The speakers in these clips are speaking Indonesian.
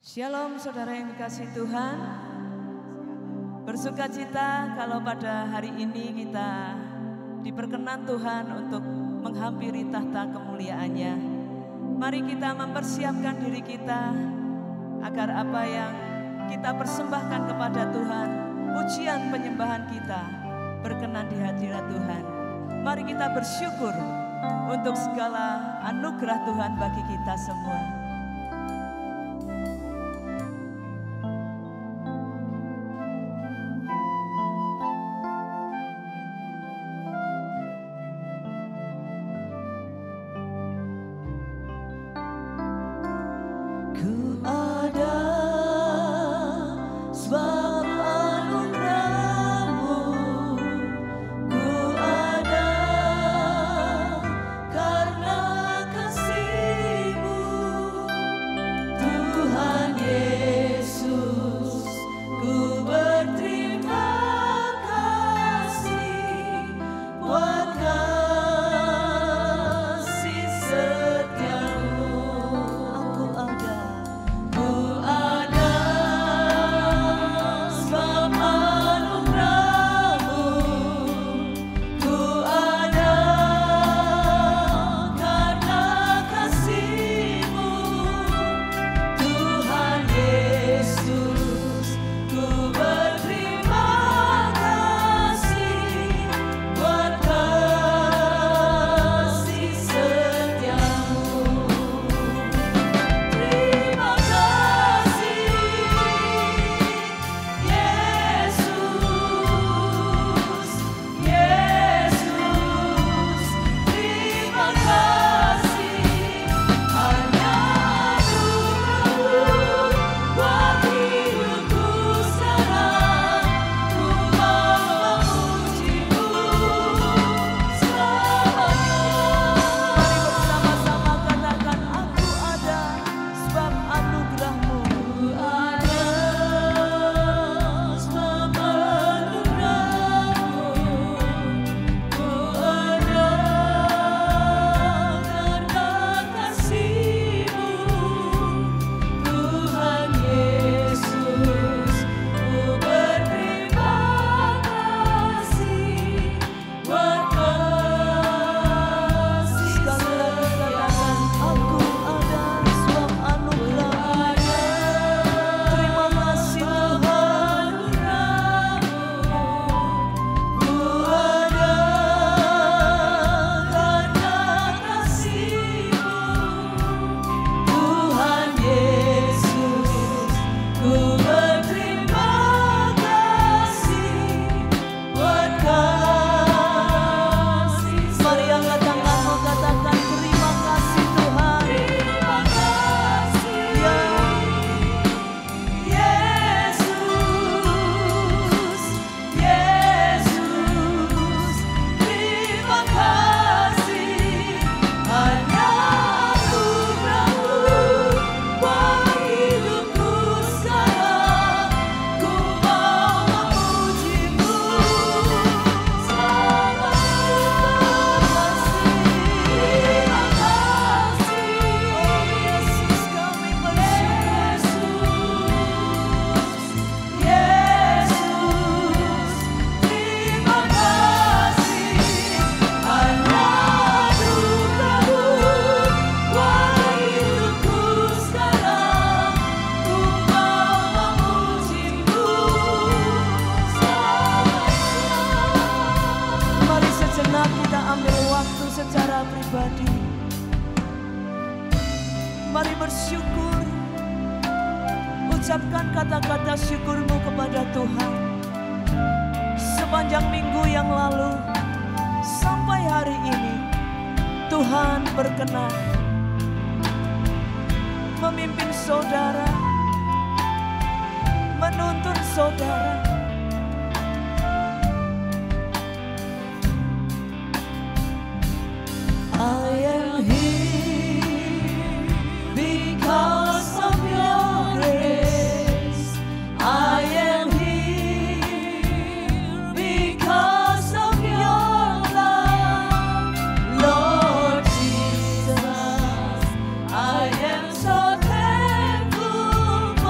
Shalom saudara yang dikasihi Tuhan. Bersukacita kalau pada hari ini kita diperkenan Tuhan untuk menghampiri tahta kemuliaan-Nya. Mari kita mempersiapkan diri kita agar apa yang kita persembahkan kepada Tuhan, pujian penyembahan kita berkenan di hadirat Tuhan. Mari kita bersyukur untuk segala anugerah Tuhan bagi kita semua. Mari bersyukur, ucapkan kata-kata syukurmu kepada Tuhan. Sepanjang minggu yang lalu sampai hari ini, Tuhan berkenan memimpin saudara, menuntun saudara. I am here because of your grace. I am here because of your love, Lord Jesus. I am so thankful.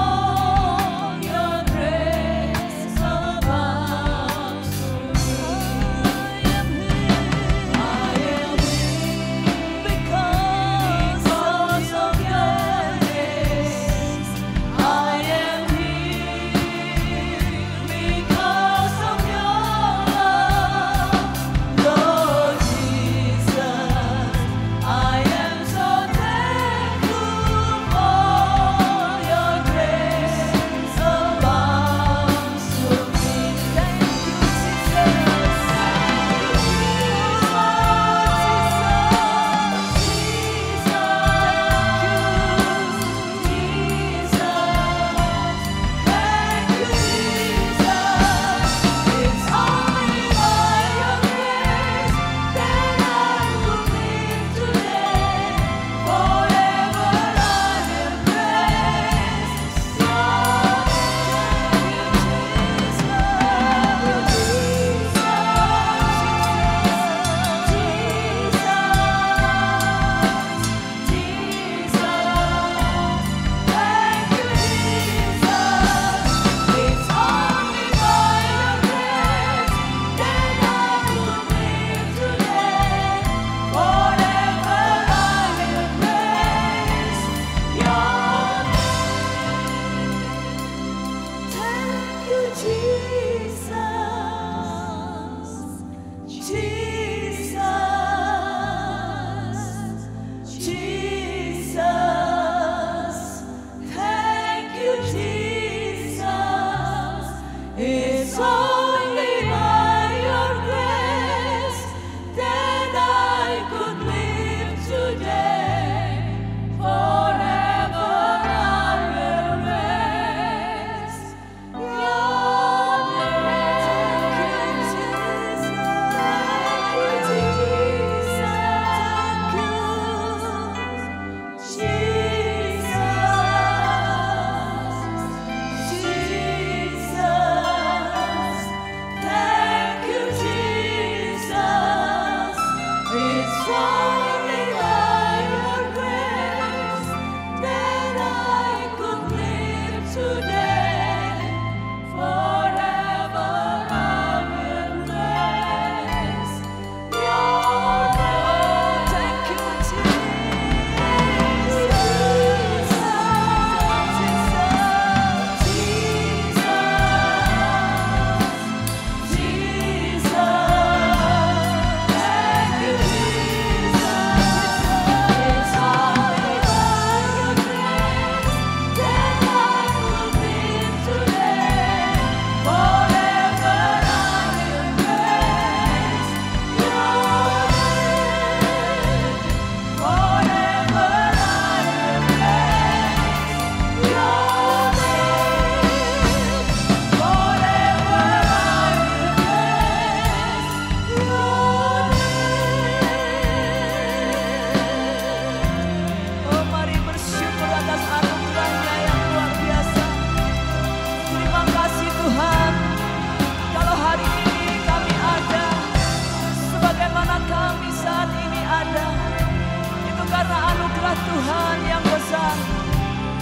Tuhan yang besar.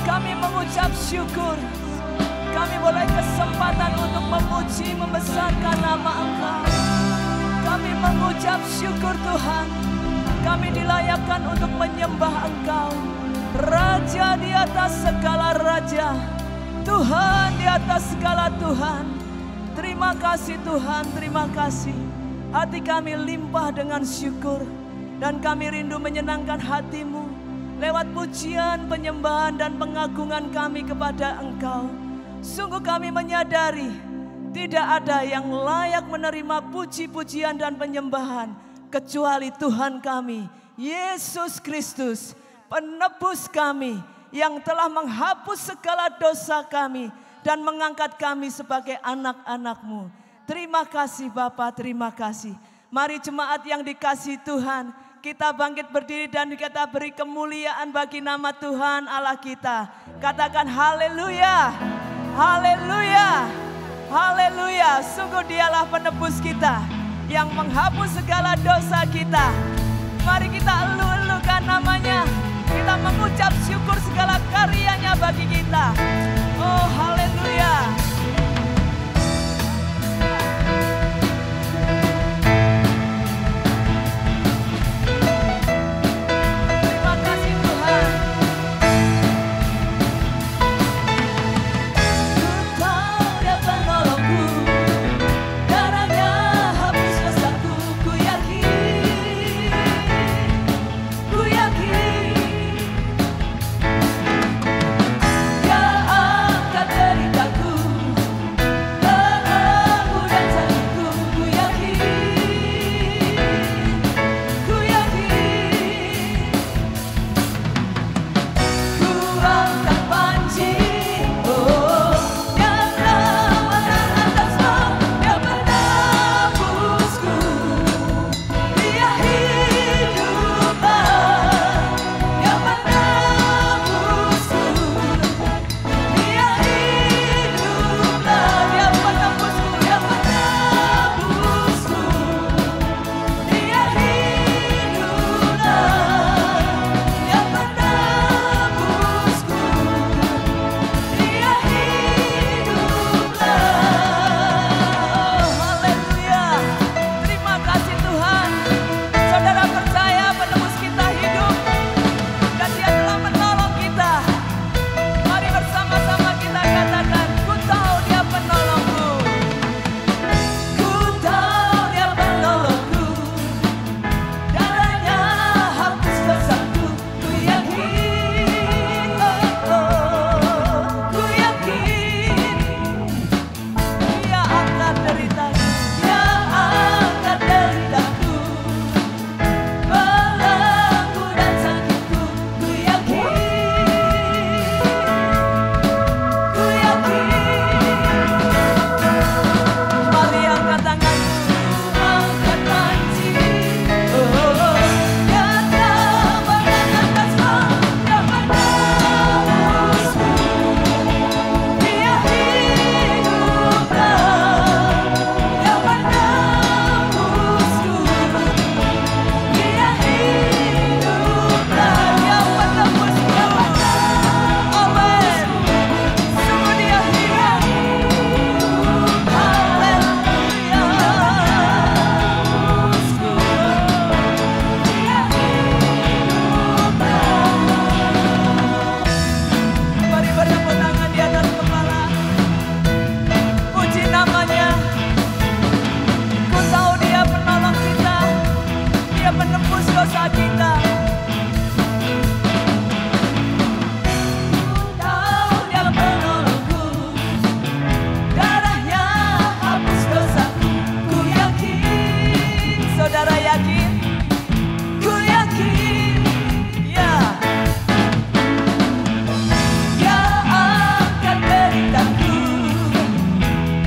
Kami mengucap syukur. Kami boleh kesempatan untuk memuji, membesarkan nama Engkau. Kami mengucap syukur Tuhan. Kami dilayakkan untuk menyembah Engkau, Raja di atas segala raja, Tuhan di atas segala Tuhan. Terima kasih Tuhan, terima kasih. Hati kami limpah dengan syukur, dan kami rindu menyenangkan hati-Mu lewat pujian, penyembahan, dan pengagungan kami kepada Engkau. Sungguh kami menyadari tidak ada yang layak menerima puji-pujian dan penyembahan kecuali Tuhan kami, Yesus Kristus, penebus kami yang telah menghapus segala dosa kami dan mengangkat kami sebagai anak-anak-Mu. Terima kasih Bapa, terima kasih. Mari jemaat yang dikasihi Tuhan, kita bangkit berdiri dan kita beri kemuliaan bagi nama Tuhan Allah kita. Katakan haleluya, haleluya, haleluya. Sungguh Dialah penebus kita yang menghapus segala dosa kita. Mari kita elu-elukan namanya. Kita mengucap syukur segala karyanya bagi kita. Oh haleluya. Ku menebus dosa kita. Kau yang menolongku, darahnya hapus dosaku. Ku yakin, saudara yakin? Ku yakin, ya. Dia akan deritaku,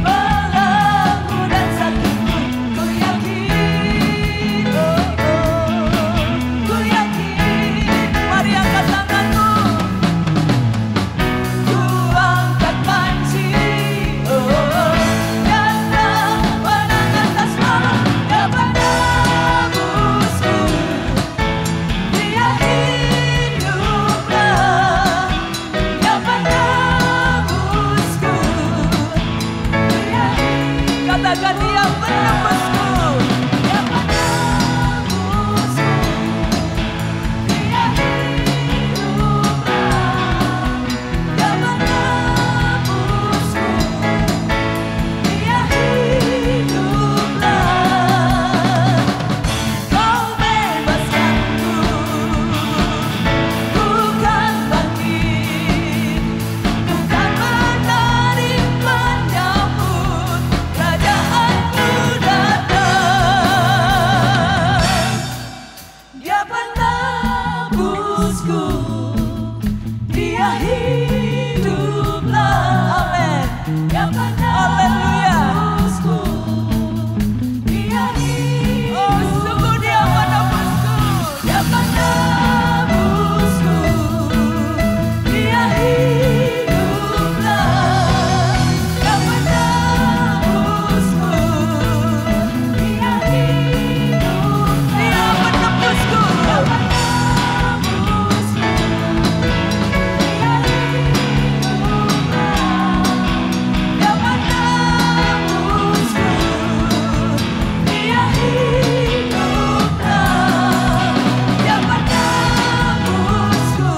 belenggu dan sakitku. Ku yakin, oh, oh. Ku yakin. Mari angkat tanganmu. Ku angkat panci, oh, oh. Datang menang atas malam, dia menebusku. Dia hiduplah, dia menebusku. Katakan dia menebusku. Dia menebusku. Dia hiduplah, dia menebusku. Dia hiduplah. Kau bebaskanku, ku kan bangkit, ku kan menari menyambut kerajaanmu datang. Dia penebusku, dia hiduplah. Amin. Dia penebusku, dia hiduplah. Oh, sungguh dia menebusku. Dia menebusku, dia hiduplah. Dia menebusku, dia hiduplah. Dia menebusku. Dia menebusku, dia hiduplah. Dia menebusku, dia hiduplah. Dia menebusku,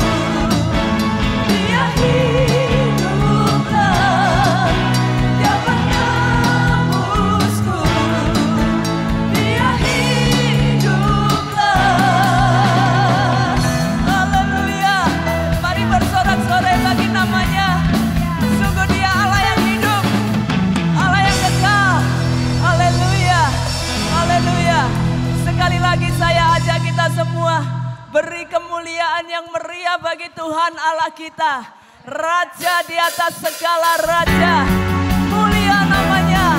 dia hiduplah. Dia menebusku, dia hiduplah. Haleluya. Mari bersorak-sorai bagi namanya. Sungguh dia Allah yang hidup, Allah yang kekal. Haleluya. Haleluya. Sekali lagi saya ajak kita semua beri kemuliaan yang meriah bagi Tuhan Allah kita. Raja di atas segala raja. Mulia namanya.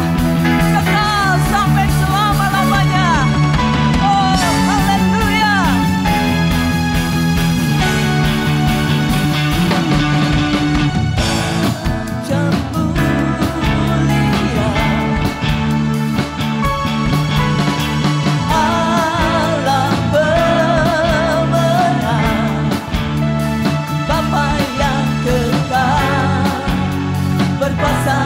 Kekal sampai selama-lamanya. Oh, haleluya. Yang mulia, Allah pemenang, Bapa yang kekal, berkuasa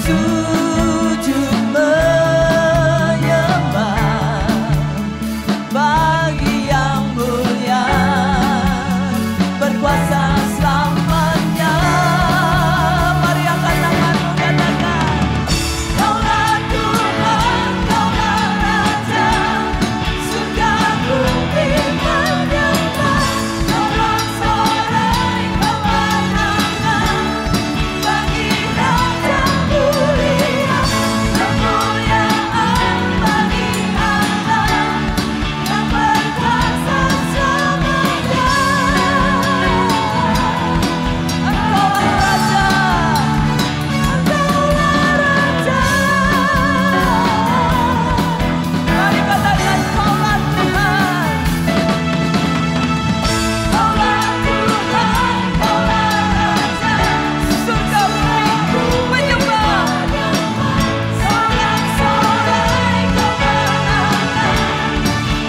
sujud menyembah bagi yang mulia, berkuasa selamanya. Mari angkat tanganmu, katakan, Kaulah Tuhan, Kaulah Raja, surga bumi menyembah, Kaulah sorai kemenangan bagi Raja mulia, kemuliaan bagi Allah yang berkuasa selamanya. Engkaulah Raja, Engkaulah Raja. Mari katakan, Kaulah Tuhan, Kaulah Tuhan, Kaulah Raja, surga bumi menyembah, sorak-sorai kemenangan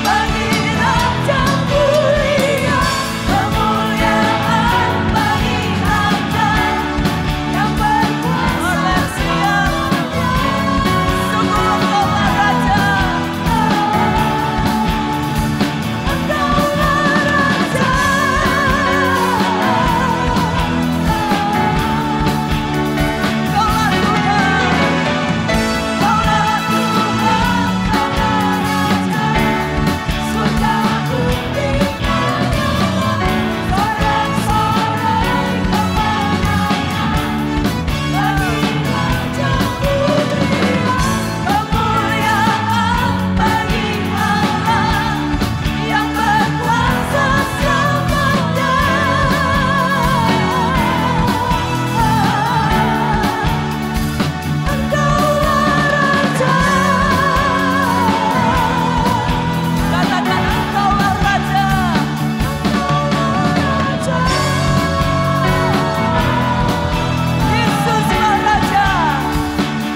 bagi Raja mulia, kemuliaan bagi Raja yang berkuasa selamanya. Sungguh Engkaulah Raja, Engkaulah Raja. Kaulah Tuhan, Kaulah Raja, surga bumi menyembah, sorak-sorai kemenangan bagi Raja mulia, kemuliaan bagi Allah yang berkuasa selamanya. Engkaulah Raja. Katakan, Engkaulah Raja, Engkaulah Raja. Yesuslah Raja,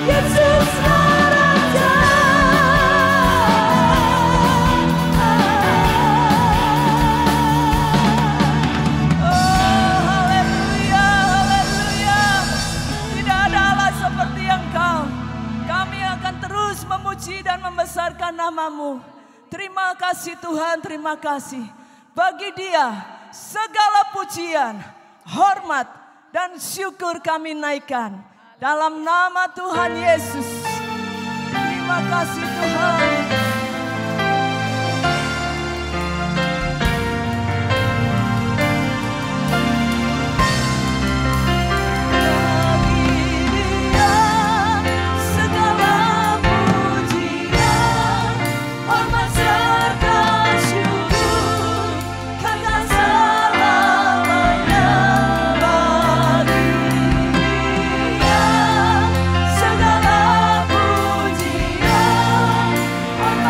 Yesuslah Raja. Oh, haleluya, haleluya. Tidak ada Allah seperti Engkau. Kami akan terus memuji dan membesarkan nama-Mu. Terima kasih Tuhan, terima kasih. Bagi Dia segala pujian, hormat, dan syukur kami naikkan. Dalam nama Tuhan Yesus. Terima kasih Tuhan. Bagi Dia segala pujian, hormat serta syukur, kekal selamanya. Bagi Dia segala pujian, hormat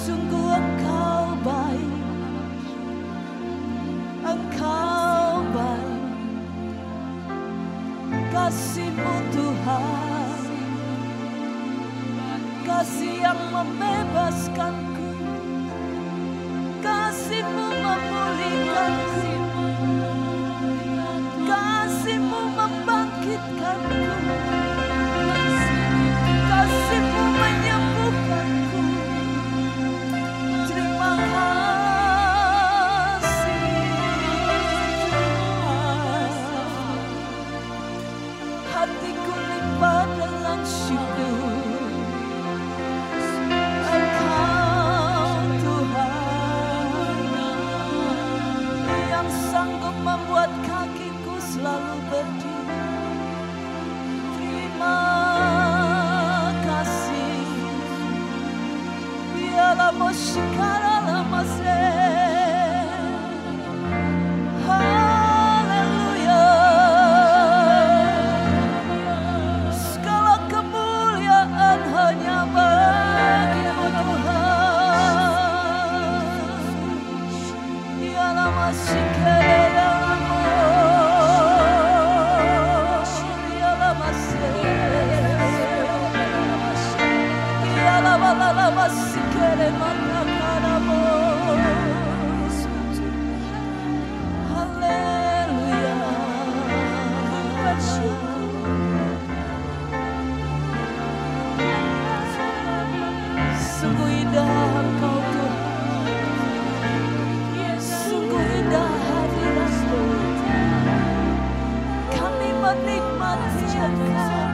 Sungguh Engkau baik, Engkau baik, kasih-Mu Tuhan, kasih yang membebaskanku, kasih-Mu memulihkanku, kasih-Mu membangkitkanku, kasih-Mu menyembuhkanku. Terima kasih Tuhan, hatiku limpah dengan syukur. Engkau Tuhan yang sanggup membuat kakiku selalu berdiri. Terima kasih. Biarlah musyikara lama haleluya. Segala kemuliaan hanya bagi-Mu Tuhan. Biarlah musyikara haleluya. Sungguh indah Engkau Tuhan, sungguh indah hadirat-Mu. Kami menikmati Engkau.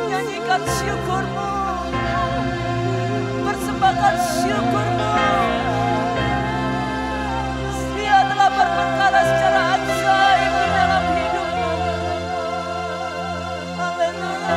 Nyanyikan syukur-Mu, persembahkan syukur-Mu. Dia telah berperkara secara ajaib di dalam hidupmu. Haleluya.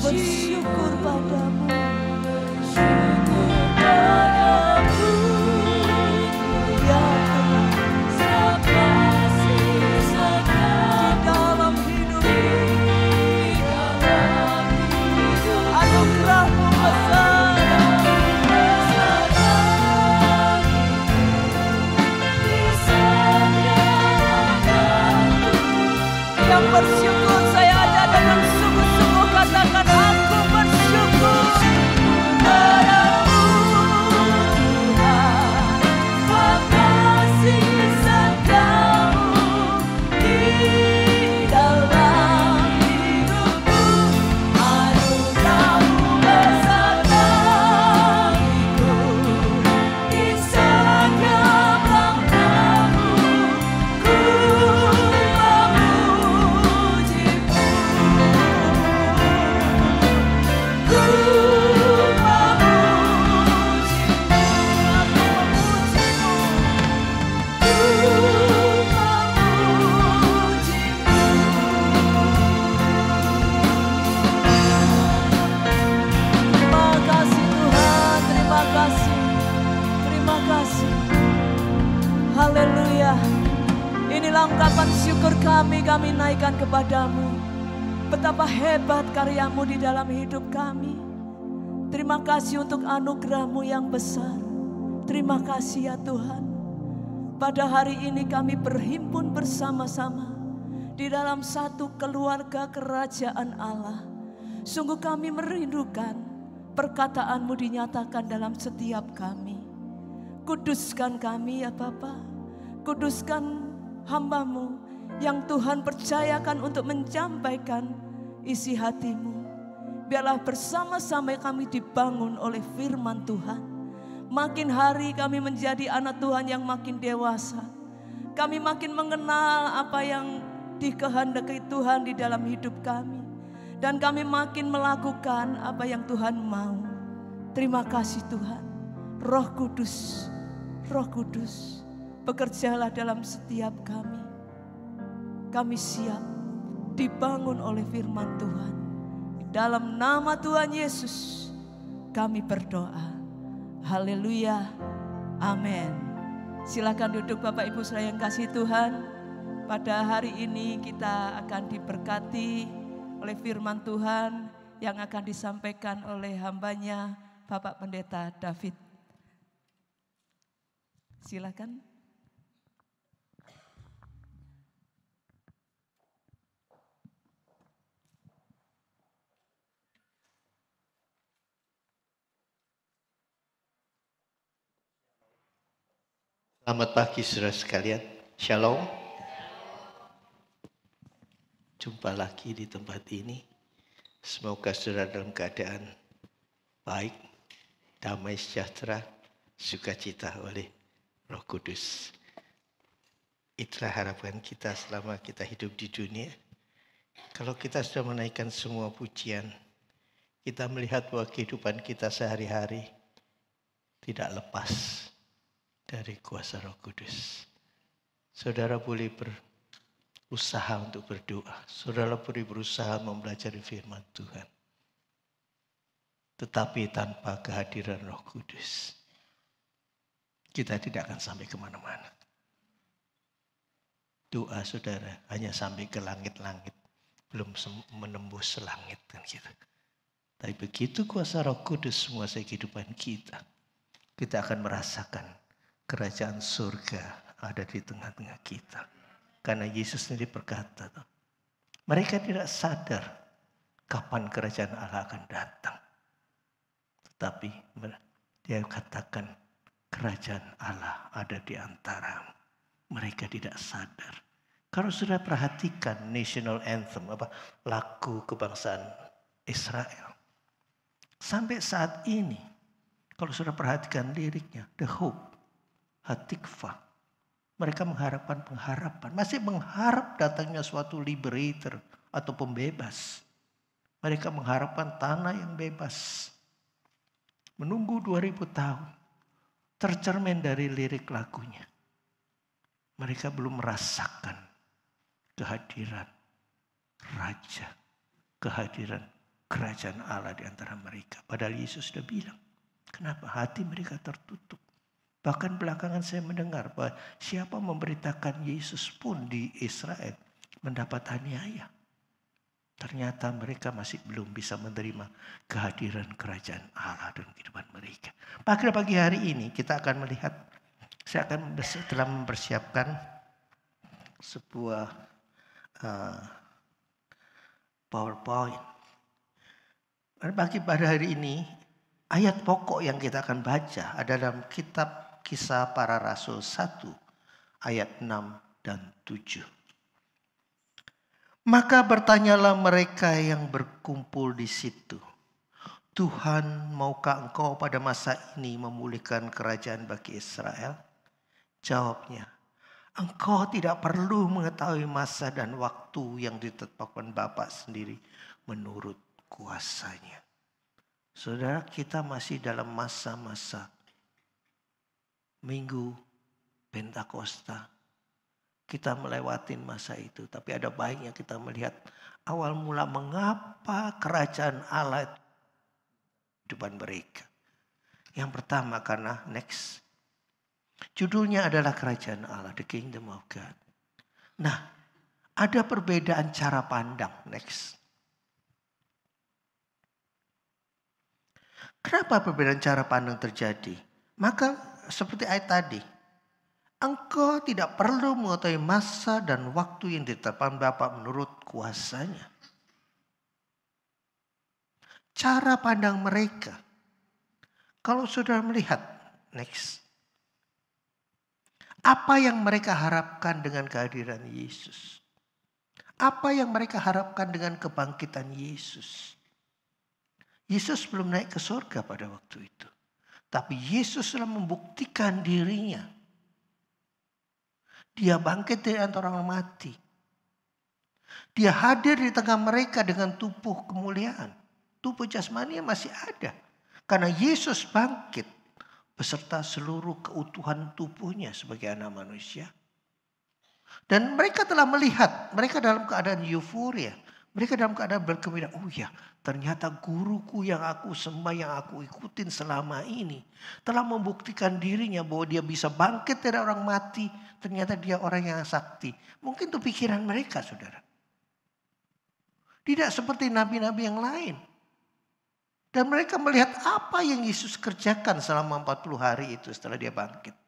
Bersyukur padamu, syukur padamu, ya Tuhan. bersyukur. Saya ada dengan sungguh-sungguh katakan aku bersyukur padamu Tuhan. Makasih setiamu di dalam hidupku. Anugerahmu besar bagiku. Isanya berangkamu ku memujimu. Ku haleluya. Inilah ungkapan syukur kami naikkan kepadamu. Betapa hebat karyamu di dalam hidup kami. Terima kasih untuk anugerahmu yang besar. Terima kasih ya Tuhan. Pada hari ini kami berhimpun bersama-sama di dalam satu keluarga kerajaan Allah. Sungguh kami merindukan perkataanmu dinyatakan dalam setiap kami. Kuduskan kami ya Bapa. Kuduskan hamba-Mu yang Tuhan percayakan untuk menyampaikan isi hati-Mu. Biarlah bersama-sama kami dibangun oleh firman Tuhan. Makin hari kami menjadi anak Tuhan yang makin dewasa. Kami makin mengenal apa yang dikehendaki Tuhan di dalam hidup kami. Dan kami makin melakukan apa yang Tuhan mau. Terima kasih Tuhan. Roh Kudus, bekerjalah dalam setiap kami. Kami siap dibangun oleh firman Tuhan. Di dalam nama Tuhan Yesus kami berdoa. Haleluya. Amin. Silakan duduk Bapak Ibu saudara yang kasih Tuhan. Pada hari ini kita akan diberkati oleh firman Tuhan yang akan disampaikan oleh hambanya Bapak Pendeta David. Silakan. Selamat pagi saudara sekalian, Shalom. Jumpa lagi di tempat ini. Semoga saudara dalam keadaan baik, damai sejahtera, sukacita oleh Roh Kudus. Itulah harapan kita selama kita hidup di dunia. Kalau kita sudah menaikkan semua pujian, kita melihat bahwa kehidupan kita sehari-hari tidak lepas dari kuasa Roh Kudus. Saudara boleh berusaha untuk berdoa. Saudara boleh berusaha mempelajari firman Tuhan. Tetapi tanpa kehadiran Roh Kudus, kita tidak akan sampai kemana-mana. Doa saudara hanya sampai ke langit-langit, belum menembus langit kan gitu. Tapi begitu kuasa Roh Kudus menguasai kehidupan kita, kita akan merasakan kerajaan surga ada di tengah-tengah kita. Karena Yesus sendiri berkata, mereka tidak sadar kapan kerajaan Allah akan datang. Tetapi dia katakan kerajaan Allah ada di antara mereka tidak sadar. Kalau sudah perhatikan national anthem, lagu kebangsaan Israel. Sampai saat ini, kalau sudah perhatikan liriknya, the hope, Hatikva. Mereka mengharapkan pengharapan. Masih mengharap datangnya suatu liberator atau pembebas. Mereka mengharapkan tanah yang bebas. Menunggu 2000 tahun. Tercermin dari lirik lagunya. Mereka belum merasakan kehadiran Raja. Kehadiran kerajaan Allah di antara mereka. Padahal Yesus sudah bilang. Kenapa hati mereka tertutup? Bahkan belakangan saya mendengar bahwa siapa memberitakan Yesus pun di Israel mendapat aniaya. Ternyata mereka masih belum bisa menerima kehadiran kerajaan Allah dalam kehidupan mereka. Pada pagi hari ini kita akan melihat, saya akan telah mempersiapkan sebuah PowerPoint. Bagi pada hari ini, ayat pokok yang kita akan baca ada dalam kitab Kisah Para Rasul 1 ayat 6 dan 7. Maka bertanyalah mereka yang berkumpul di situ, Tuhan, maukah engkau pada masa ini memulihkan kerajaan bagi Israel? Jawabnya, engkau tidak perlu mengetahui masa dan waktu yang ditetapkan Bapa sendiri menurut kuasanya. Saudara, kita masih dalam masa-masa Minggu Pentakosta. Kita melewatin masa itu. Tapi ada baiknya kita melihat awal mula mengapa kerajaan Allah itu di depan mereka. Yang pertama karena judulnya adalah kerajaan Allah, the kingdom of God. Nah, ada perbedaan cara pandang. Kenapa perbedaan cara pandang terjadi? Maka seperti ayat tadi, engkau tidak perlu mengetahui masa dan waktu yang ditetapkan Bapa menurut kuasanya. Cara pandang mereka. Kalau saudara melihat, apa yang mereka harapkan dengan kehadiran Yesus? Apa yang mereka harapkan dengan kebangkitan Yesus? Yesus belum naik ke surga pada waktu itu. Tapi Yesus telah membuktikan dirinya. Dia bangkit dari antara orang mati. Dia hadir di tengah mereka dengan tubuh kemuliaan. Tubuh jasmani masih ada. Karena Yesus bangkit beserta seluruh keutuhan tubuhnya sebagai anak manusia. Dan mereka telah melihat, mereka dalam keadaan euforia. Mereka dalam keadaan bergembira, oh ya ternyata guruku yang aku sembah, yang aku ikutin selama ini telah membuktikan dirinya bahwa dia bisa bangkit dari orang mati. Ternyata dia orang yang sakti. Mungkin itu pikiran mereka, saudara. Tidak seperti nabi-nabi yang lain. Dan mereka melihat apa yang Yesus kerjakan selama 40 hari itu setelah dia bangkit.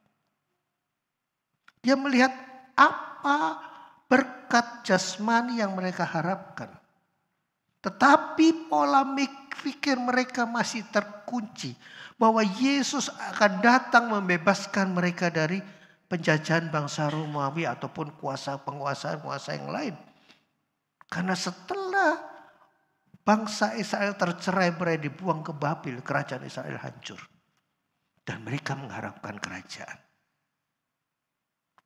Dia melihat apa berkat jasmani yang mereka harapkan. Tetapi pola pikir mereka masih terkunci. Bahwa Yesus akan datang membebaskan mereka dari penjajahan bangsa Romawi ataupun penguasa yang lain. Karena setelah bangsa Israel tercerai-berai dibuang ke Babil, kerajaan Israel hancur. Dan mereka mengharapkan kerajaan.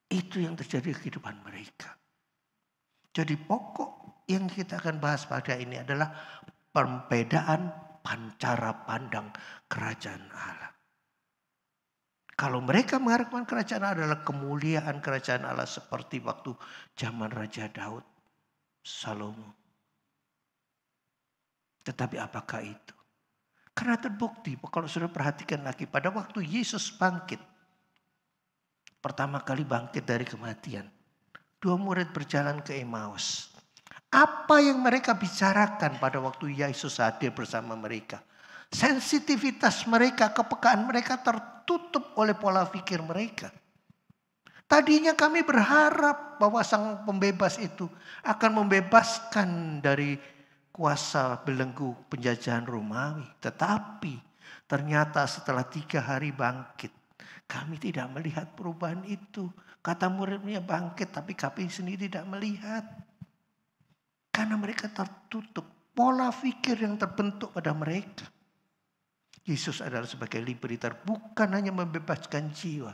Itu yang terjadi di kehidupan mereka. Jadi pokok yang kita akan bahas pada ini adalah perbedaan cara pandang kerajaan Allah. Kalau mereka mengharapkan kerajaan Allah adalah kemuliaan kerajaan Allah seperti waktu zaman Raja Daud, Salomo. Tetapi apakah itu? Karena terbukti, kalau sudah perhatikan lagi pada waktu Yesus bangkit. Pertama kali bangkit dari kematian. 2 murid berjalan ke Emmaus. Apa yang mereka bicarakan pada waktu Yesus hadir bersama mereka? Sensitivitas mereka, kepekaan mereka tertutup oleh pola pikir mereka. Tadinya kami berharap bahwa sang pembebas itu akan membebaskan dari kuasa belenggu penjajahan Romawi. Tetapi ternyata setelah 3 hari bangkit, kami tidak melihat perubahan itu. Kata muridnya bangkit, tapi kami sendiri tidak melihat. Karena mereka tertutup. Pola pikir yang terbentuk pada mereka. Yesus adalah sebagai liberator, bukan hanya membebaskan jiwa.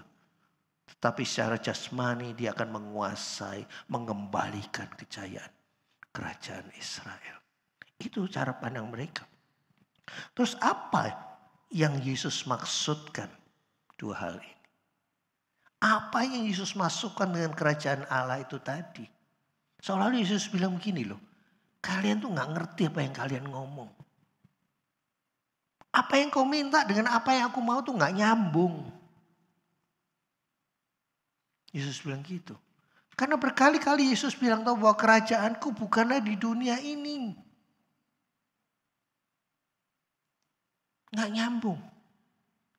Tetapi secara jasmani dia akan menguasai, mengembalikan kejayaan kerajaan Israel. Itu cara pandang mereka. Terus apa yang Yesus maksudkan? 2 hal ini. Apa yang Yesus masukkan dengan kerajaan Allah itu tadi? Seolah-olah Yesus bilang begini loh. Kalian tuh gak ngerti apa yang kalian ngomong. Apa yang kau minta dengan apa yang aku mau tuh gak nyambung. Yesus bilang gitu. Karena berkali-kali Yesus bilang tahu bahwa kerajaanku bukanlah di dunia ini. Gak nyambung.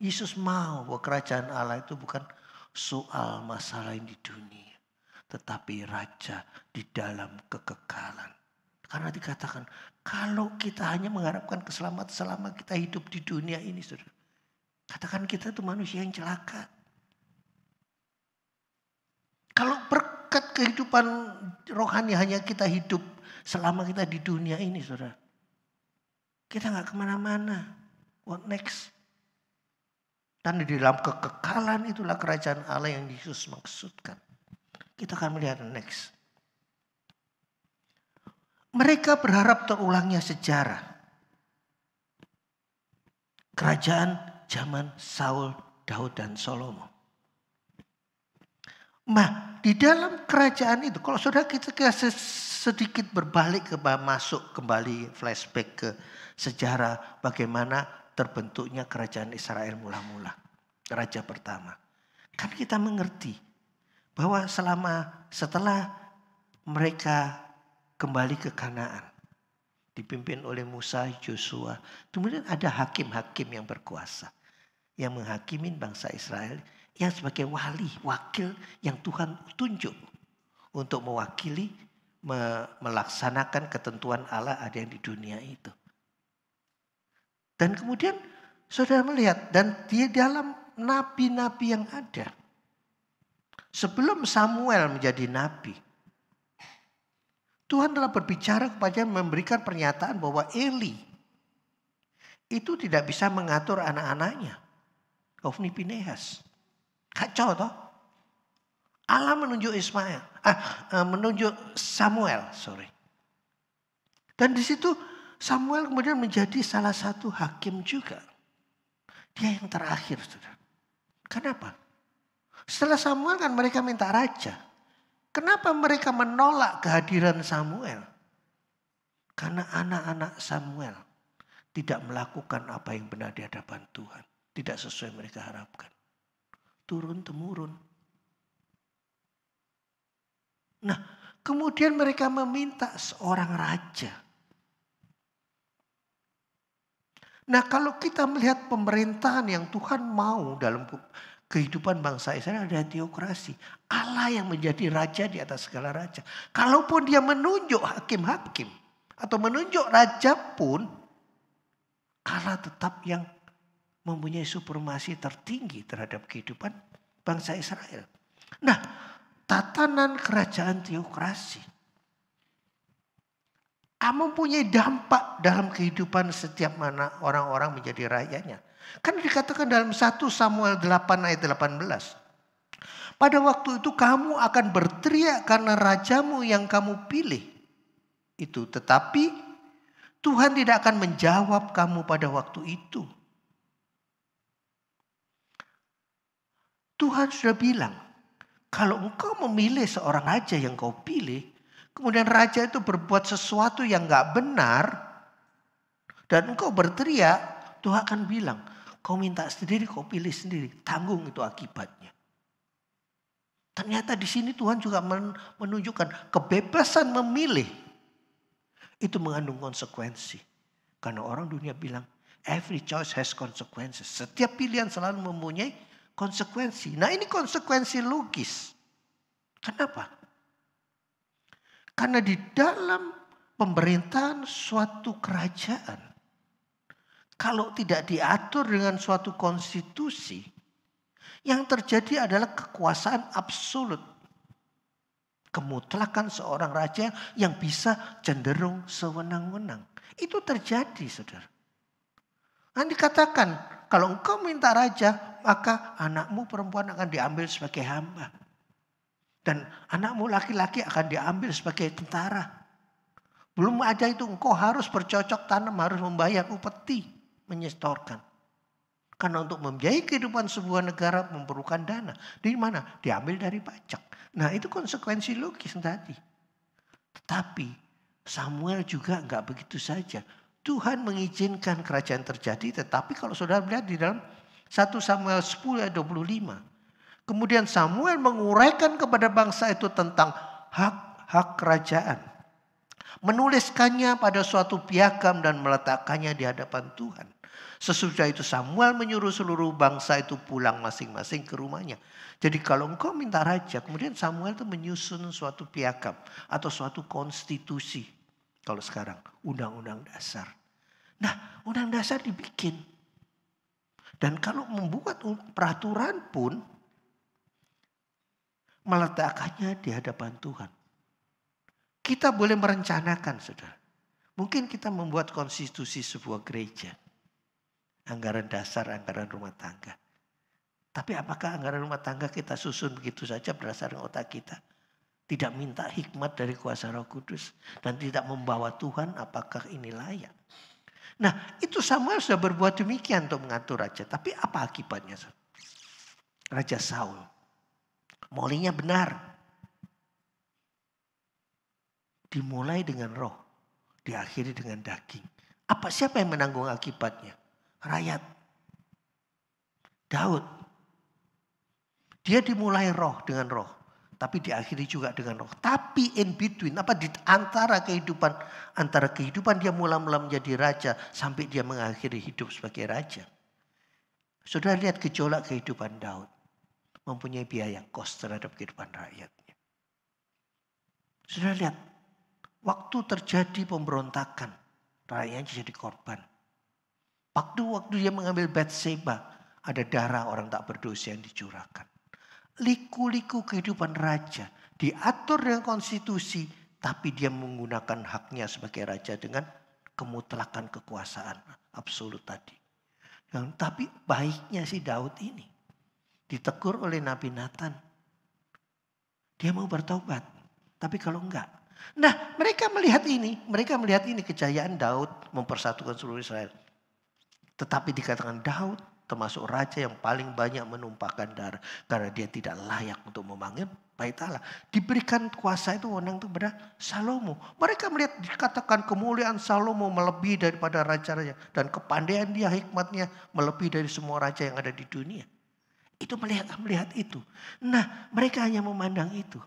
Yesus mau bahwa kerajaan Allah itu bukan soal masalah yang di dunia. Tetapi raja di dalam kekekalan. Karena dikatakan, kalau kita hanya mengharapkan keselamatan selama kita hidup di dunia ini, saudara. Katakan kita itu manusia yang celaka. Kalau berkat kehidupan rohani hanya kita hidup selama kita di dunia ini, saudara. Kita gak kemana-mana. What next? Dan di dalam kekekalan itulah kerajaan Allah yang Yesus maksudkan. Kita akan melihat next. Mereka berharap terulangnya sejarah. Kerajaan zaman Saul, Daud, dan Salomo. Nah, di dalam kerajaan itu, kalau saudara kita sedikit berbalik masuk kembali flashback ke sejarah bagaimana terbentuknya kerajaan Israel mula-mula. Raja pertama. Kan kita mengerti bahwa setelah mereka kembali ke Kanaan, dipimpin oleh Musa, Yosua. Kemudian ada hakim-hakim yang berkuasa. Yang menghakimin bangsa Israel. Yang sebagai wakil yang Tuhan tunjuk. Untuk mewakili, melaksanakan ketentuan Allah ada yang di dunia itu. Dan kemudian saudara melihat. Dan di dalam nabi-nabi yang ada. Sebelum Samuel menjadi nabi. Tuhan telah berbicara kepada memberikan pernyataan bahwa Eli itu tidak bisa mengatur anak-anaknya. Hofni Pinehas. Kacau toh. Allah menunjuk menunjuk Samuel. Dan di situ Samuel kemudian menjadi salah satu hakim juga. Dia yang terakhir, saudara. Kenapa? Setelah Samuel kan mereka minta raja. Kenapa mereka menolak kehadiran Samuel? Karena anak-anak Samuel tidak melakukan apa yang benar di hadapan Tuhan. Tidak sesuai mereka harapkan. Turun-temurun. Nah, kemudian mereka meminta seorang raja. Nah, kalau kita melihat pemerintahan yang Tuhan mau dalam kehidupan bangsa Israel ada teokrasi. Allah yang menjadi raja di atas segala raja. Kalaupun dia menunjuk hakim-hakim. Atau menunjuk raja pun. Allah tetap yang mempunyai supremasi tertinggi terhadap kehidupan bangsa Israel. Nah, tatanan kerajaan teokrasi. Mempunyai dampak dalam kehidupan setiap mana orang-orang menjadi rajanya. Kan dikatakan dalam 1 Samuel 8 ayat 18. Pada waktu itu kamu akan berteriak karena rajamu yang kamu pilih. Itu tetapi Tuhan tidak akan menjawab kamu pada waktu itu. Tuhan sudah bilang, kalau engkau memilih seorang raja yang kau pilih, kemudian raja itu berbuat sesuatu yang gak benar, dan engkau berteriak, Tuhan akan bilang, kau minta sendiri, kau pilih sendiri. Tanggung itu akibatnya. Ternyata di sini Tuhan juga menunjukkan kebebasan memilih. Itu mengandung konsekuensi. Karena orang dunia bilang, every choice has consequences. Setiap pilihan selalu mempunyai konsekuensi. Nah, ini konsekuensi logis. Kenapa? Karena di dalam pemerintahan suatu kerajaan, kalau tidak diatur dengan suatu konstitusi, yang terjadi adalah kekuasaan absolut. Kemutlakan seorang raja yang bisa cenderung sewenang-wenang. Itu terjadi, saudara. Nah, dikatakan, kalau engkau minta raja, maka anakmu perempuan akan diambil sebagai hamba. Dan anakmu laki-laki akan diambil sebagai tentara. Belum ada itu, engkau harus bercocok tanam, harus membayar upeti. Menyetorkan. Karena untuk membiayai kehidupan sebuah negara memerlukan dana. Di mana? Diambil dari pajak. Nah, itu konsekuensi logis tadi. Tetapi Samuel juga enggak begitu saja. Tuhan mengizinkan kerajaan terjadi. Tetapi kalau saudara melihat di dalam 1 Samuel 10 ayat 25. Kemudian Samuel menguraikan kepada bangsa itu tentang hak-hak kerajaan. Menuliskannya pada suatu piagam dan meletakkannya di hadapan Tuhan. Sesudah itu Samuel menyuruh seluruh bangsa itu pulang masing-masing ke rumahnya. Jadi kalau engkau minta raja, kemudian Samuel itu menyusun suatu piagam atau suatu konstitusi. Kalau sekarang undang-undang dasar. Nah, undang dasar dibikin. Dan kalau membuat peraturan pun meletakkannya di hadapan Tuhan. Kita boleh merencanakan, saudara. Mungkin kita membuat konstitusi sebuah gereja. Anggaran dasar, anggaran rumah tangga. Tapi apakah anggaran rumah tangga kita susun begitu saja berdasarkan otak kita? Tidak minta hikmat dari kuasa Roh Kudus. Dan tidak membawa Tuhan apakah ini layak. Nah, itu Samuel sudah berbuat demikian untuk mengatur raja. Tapi apa akibatnya? Raja Saul. Maulinya benar. Dimulai dengan roh. Diakhiri dengan daging. Siapa yang menanggung akibatnya? Rakyat. Daud. Dia dimulai roh dengan roh. Tapi diakhiri juga dengan roh. Tapi in between, di antara kehidupan dia mula-mula menjadi raja sampai dia mengakhiri hidup sebagai raja. Sudah lihat gejolak kehidupan Daud. Mempunyai biaya kos terhadap kehidupan rakyatnya. Sudah lihat, waktu terjadi pemberontakan, rakyatnya jadi korban. Waktu dia mengambil Batseba, ada darah orang tak berdosa yang dicurahkan. Liku-liku kehidupan raja diatur dengan konstitusi, tapi dia menggunakan haknya sebagai raja dengan kemutlakan kekuasaan absolut tadi. Tapi baiknya si Daud ini ditegur oleh Nabi Nathan. Dia mau bertobat, tapi kalau enggak. Nah, mereka melihat ini kejayaan Daud mempersatukan seluruh Israel. Tetapi dikatakan Daud termasuk raja yang paling banyak menumpahkan darah. Karena dia tidak layak untuk memanggil bait Allah. Diberikan kuasa itu wewenang kepada Salomo. Mereka melihat dikatakan kemuliaan Salomo melebihi daripada raja-raja. Dan kepandaian dia, hikmatnya melebihi dari semua raja yang ada di dunia. Itu melihat itu. Nah, mereka hanya memandang itu.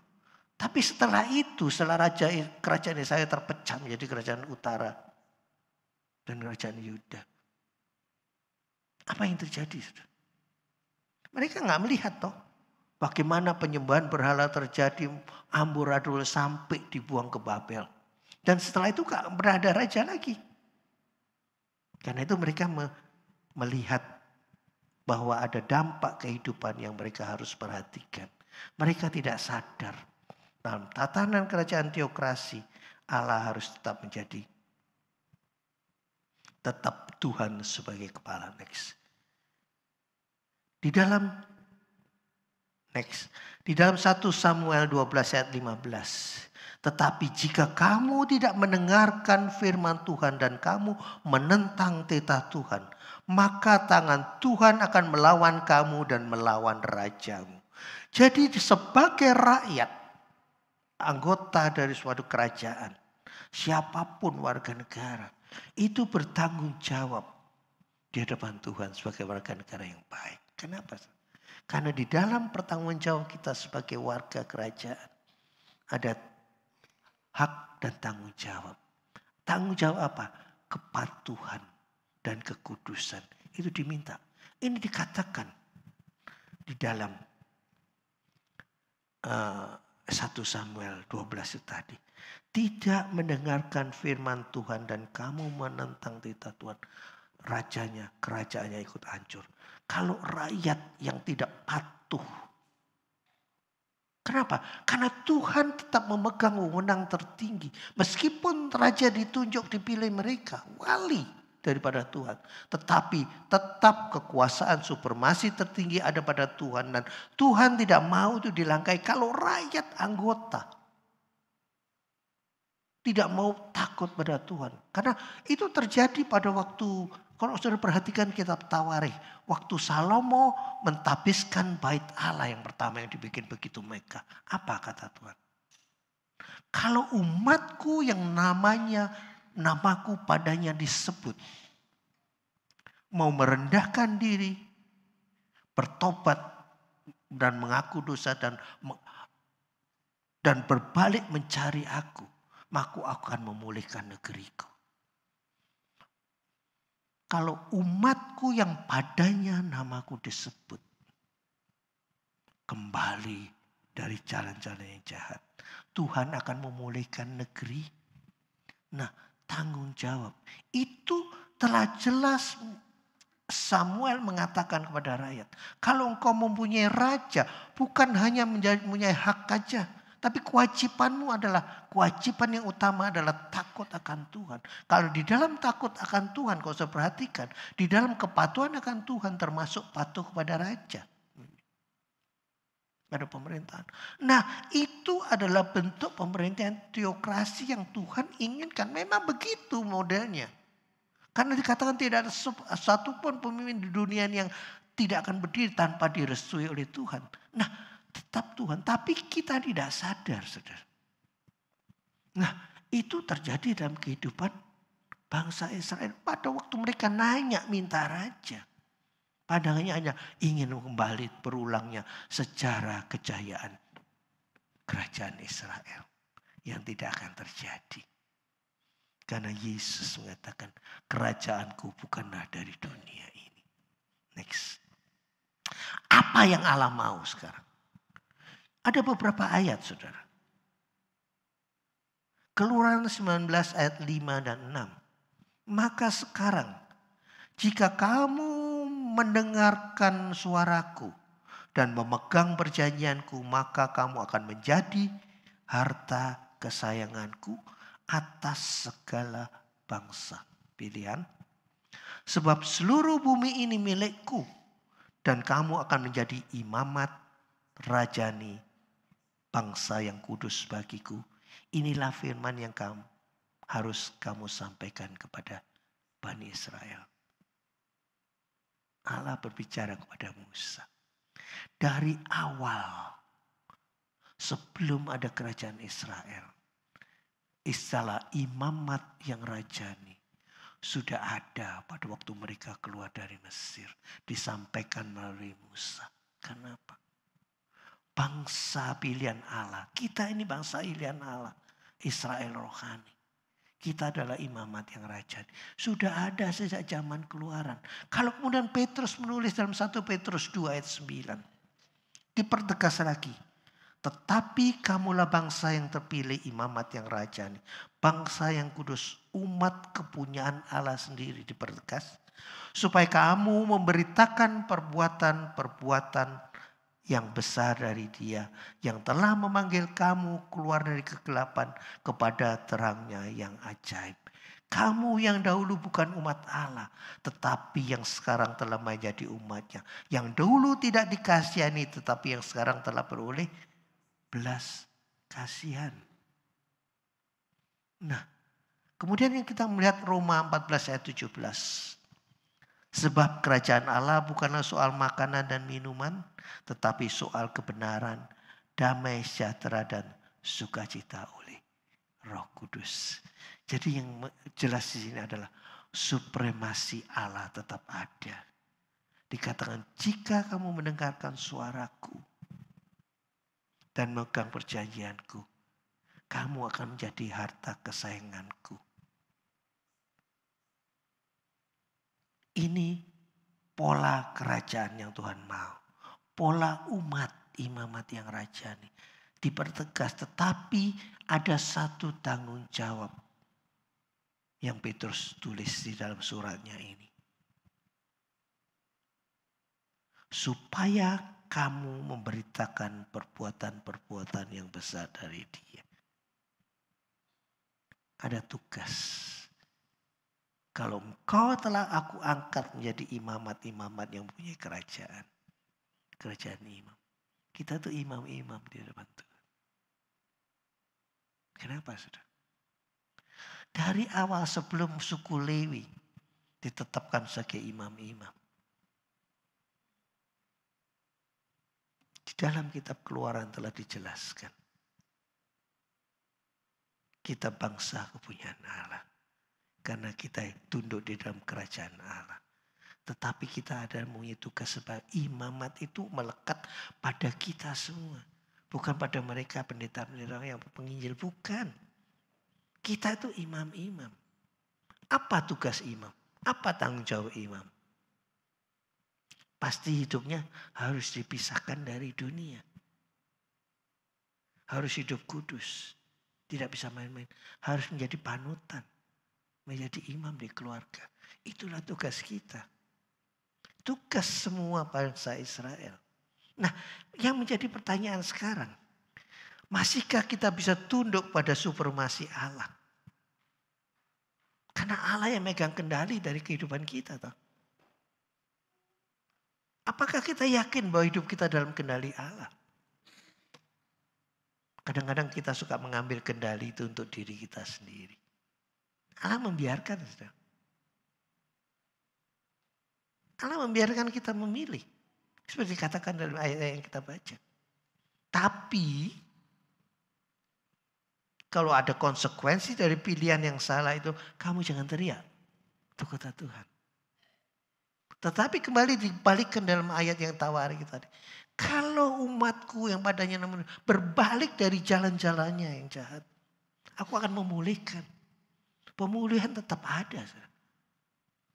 Tapi setelah kerajaan Yesaya terpecah menjadi kerajaan utara. Dan kerajaan Yuda. Apa yang terjadi? Mereka nggak melihat toh. Bagaimana penyembahan berhala terjadi amburadul sampai dibuang ke Babel. Dan setelah itu gak berada raja lagi. Karena itu mereka melihat bahwa ada dampak kehidupan yang mereka harus perhatikan. Mereka tidak sadar. Dalam tatanan kerajaan teokrasi, Allah harus tetap Tuhan sebagai kepala. Di dalam 1 Samuel 12 ayat 15. Tetapi jika kamu tidak mendengarkan firman Tuhan dan kamu menentang titah Tuhan, maka tangan Tuhan akan melawan kamu dan melawan rajamu. Jadi sebagai rakyat, anggota dari suatu kerajaan, siapapun warga negara, itu bertanggung jawab di hadapan Tuhan sebagai warga negara yang baik. Kenapa? Karena di dalam pertanggungjawab kita sebagai warga kerajaan ada hak dan tanggung jawab. Tanggung jawab apa? Kepatuhan dan kekudusan. Itu diminta. Ini dikatakan di dalam 1 Samuel 12 itu tadi. Tidak mendengarkan firman Tuhan dan kamu menentang titah Tuhan. Kerajaannya ikut hancur. Kalau rakyat yang tidak patuh. Kenapa? Karena Tuhan tetap memegang wewenang tertinggi. Meskipun raja ditunjuk dipilih mereka. Wali daripada Tuhan. Tetapi tetap kekuasaan supremasi tertinggi ada pada Tuhan. Dan Tuhan tidak mau itu dilangkai. Kalau rakyat anggota tidak mau takut pada Tuhan. Karena itu terjadi pada waktu, kalau saudara perhatikan kitab Tawarikh. Waktu Salomo mentapiskan bait Allah yang pertama yang dibikin begitu megah. Apa kata Tuhan? Kalau umatku yang namaku padanya disebut. Mau merendahkan diri, bertobat dan mengaku dosa dan berbalik mencari aku. Maka aku akan memulihkan negeriku. Kalau umatku yang padanya namaku disebut. Kembali dari jalan-jalan yang jahat. Tuhan akan memulihkan negeri. Nah, tanggung jawab itu telah jelas Samuel mengatakan kepada rakyat, kalau engkau mempunyai raja, bukan hanya mempunyai hak saja, tapi kewajibanmu adalah, kewajiban yang utama adalah takut akan Tuhan. Kalau di dalam takut akan Tuhan, kau usah perhatikan, di dalam kepatuhan akan Tuhan termasuk patuh kepada raja. Pada pemerintahan. Nah, itu adalah bentuk pemerintahan teokrasi yang Tuhan inginkan. Memang begitu modelnya. Karena dikatakan tidak ada satupun pemimpin di dunia yang tidak akan berdiri tanpa direstui oleh Tuhan. Nah, tetap Tuhan. Tapi kita tidak sadar, saudara. Nah, itu terjadi dalam kehidupan bangsa Israel. Pada waktu mereka nanya minta raja. Pandangannya hanya ingin kembali berulangnya sejarah kejayaan kerajaan Israel. Yang tidak akan terjadi. Karena Yesus mengatakan kerajaanku bukanlah dari dunia ini. Next. Apa yang Allah mau sekarang? Ada beberapa ayat, saudara. Keluaran 19 ayat 5 dan 6. Maka sekarang jika kamu mendengarkan suaraku dan memegang perjanjianku, maka kamu akan menjadi harta kesayanganku atas segala bangsa. Pilihan. Sebab seluruh bumi ini milikku dan kamu akan menjadi imamat rajani bangsa yang kudus bagiku. Inilah firman yang harus kamu sampaikan kepada Bani Israel. Allah berbicara kepada Musa. Dari awal sebelum ada kerajaan Israel, istilah imamat yang rajani sudah ada pada waktu mereka keluar dari Mesir. Disampaikan melalui Musa. Kenapa? Bangsa pilihan Allah. Kita ini bangsa pilihan Allah. Israel rohani. Kita adalah imamat yang rajani. Sudah ada sejak zaman keluaran. Kalau kemudian Petrus menulis dalam 1 Petrus 2 ayat 9. Dipertegas lagi. Tetapi kamulah bangsa yang terpilih, imamat yang rajani. Bangsa yang kudus, umat kepunyaan Allah sendiri, dipertegas. Supaya kamu memberitakan perbuatan-perbuatan yang besar dari Dia. Yang telah memanggil kamu keluar dari kegelapan kepada terangnya yang ajaib. Kamu yang dahulu bukan umat Allah, tetapi yang sekarang telah menjadi umatnya. Yang dahulu tidak dikasihani, tetapi yang sekarang telah beroleh belas kasihan. Nah, kemudian yang kita melihat Roma 14 ayat 17. Sebab kerajaan Allah bukanlah soal makanan dan minuman, tetapi soal kebenaran, damai sejahtera dan sukacita oleh Roh Kudus. Jadi yang jelas di sini adalah supremasi Allah tetap ada. Dikatakan jika kamu mendengarkan suaraku dan memegang perjanjianku, kamu akan menjadi harta kesayanganku. Ini pola kerajaan yang Tuhan mau. Pola umat imamat yang rajani. Dipertegas, tetapi ada satu tanggung jawab yang Petrus tulis di dalam suratnya ini. Supaya kamu memberitakan perbuatan-perbuatan yang besar dari Dia. Ada tugas. Kalau engkau telah aku angkat menjadi imamat-imamat yang punya kerajaan. Kerajaan imam. Kita tuh imam-imam di depan Tuhan. Kenapa saudara? Dari awal sebelum suku Lewi ditetapkan sebagai imam-imam. Di dalam kitab Keluaran telah dijelaskan. Kita bangsa kepunyaan Allah. Karena kita tunduk di dalam kerajaan Allah. Tetapi kita ada mempunyai tugas sebagai imamat itu melekat pada kita semua. Bukan pada mereka pendeta-pendeta yang penginjil. Bukan. Kita itu imam-imam. Apa tugas imam? Apa tanggung jawab imam? Pasti hidupnya harus dipisahkan dari dunia. Harus hidup kudus. Tidak bisa main-main. Harus menjadi panutan. Menjadi imam di keluarga. Itulah tugas kita. Tugas semua bangsa Israel. Nah, yang menjadi pertanyaan sekarang. Masihkah kita bisa tunduk pada supremasi Allah? Karena Allah yang megang kendali dari kehidupan kita. Toh. Apakah kita yakin bahwa hidup kita dalam kendali Allah? Kadang-kadang kita suka mengambil kendali itu untuk diri kita sendiri. Allah membiarkan. Allah membiarkan kita memilih. Seperti dikatakan dalam ayat yang kita baca. Tapi kalau ada konsekuensi dari pilihan yang salah itu, kamu jangan teriak. Itu kata Tuhan. Tetapi kembali dibalikkan dalam ayat yang tawari kita tadi. Kalau umatku yang padanya namun berbalik dari jalan-jalannya yang jahat. Aku akan memulihkan. Pemulihan tetap ada.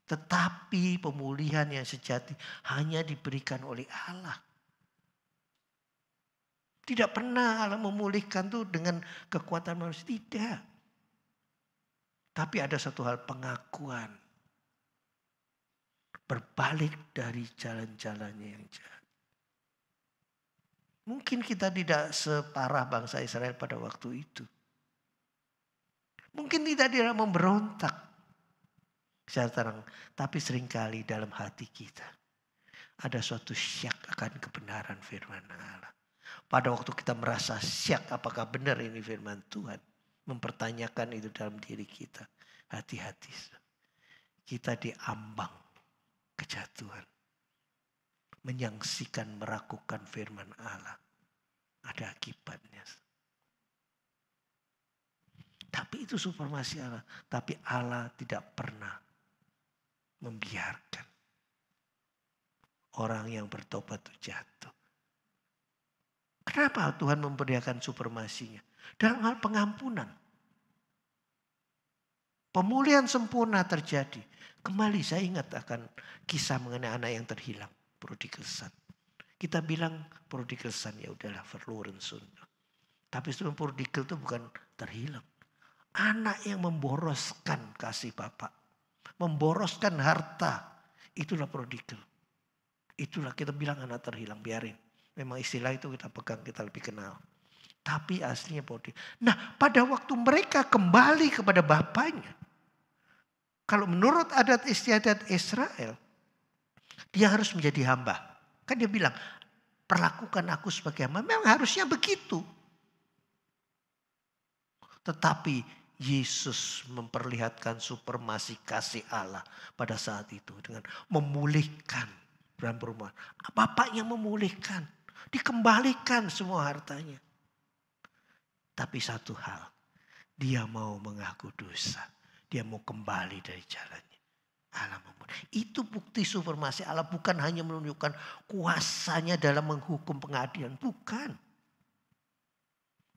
Tetapi pemulihan yang sejati hanya diberikan oleh Allah. Tidak pernah Allah memulihkan itu dengan kekuatan manusia. Tidak. Tapi ada satu hal, pengakuan. Berbalik dari jalan-jalannya yang jahat. Mungkin kita tidak separah bangsa Israel pada waktu itu. Mungkin tidak dia memberontak secara terang. Tapi seringkali dalam hati kita ada suatu syak akan kebenaran firman Allah. Pada waktu kita merasa syak apakah benar ini firman Tuhan. Mempertanyakan itu dalam diri kita. Hati-hati. Kita diambang kejatuhan. Menyaksikan, meragukan firman Allah. Ada akibatnya. Tapi itu supremasi Allah. Tapi Allah tidak pernah membiarkan orang yang bertobat itu jatuh. Kenapa Tuhan memperlihatkan supremasinya? Dalam hal pengampunan. Pemulihan sempurna terjadi. Kembali saya ingat akan kisah mengenai anak yang terhilang. Prodigal son. Kita bilang prodigal son ya udahlah verloren son. Tapi sebenarnya prodigal itu bukan terhilang. Anak yang memboroskan kasih bapak. Memboroskan harta. Itulah prodigal. Itulah kita bilang anak terhilang. Biarin. Memang istilah itu kita pegang, kita lebih kenal. Tapi aslinya prodigal. Nah pada waktu mereka kembali kepada bapaknya. Kalau menurut adat istiadat Israel. Dia harus menjadi hamba. Kan dia bilang, perlakukan aku sebagai hamba. Memang harusnya begitu. Tetapi Yesus memperlihatkan supremasi kasih Allah pada saat itu. Dengan memulihkan perumahan. Bapaknya memulihkan. Dikembalikan semua hartanya. Tapi satu hal. Dia mau mengaku dosa. Dia mau kembali dari jalannya. Allah itu bukti supremasi Allah bukan hanya menunjukkan kuasanya dalam menghukum pengadilan. Bukan.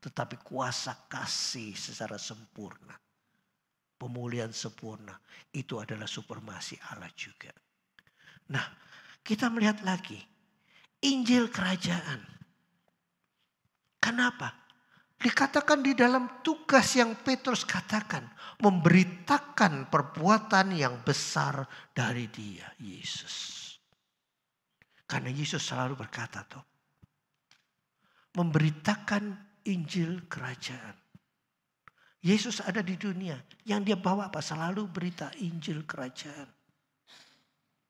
Tetapi kuasa kasih secara sempurna. Pemulihan sempurna. Itu adalah supremasi Allah juga. Nah kita melihat lagi. Injil kerajaan. Kenapa? Dikatakan di dalam tugas yang Petrus katakan. Memberitakan perbuatan yang besar dari dia, Yesus. Karena Yesus selalu berkata toh. Memberitakan Injil kerajaan. Yesus ada di dunia. Yang dia bawa apa? Selalu berita Injil kerajaan.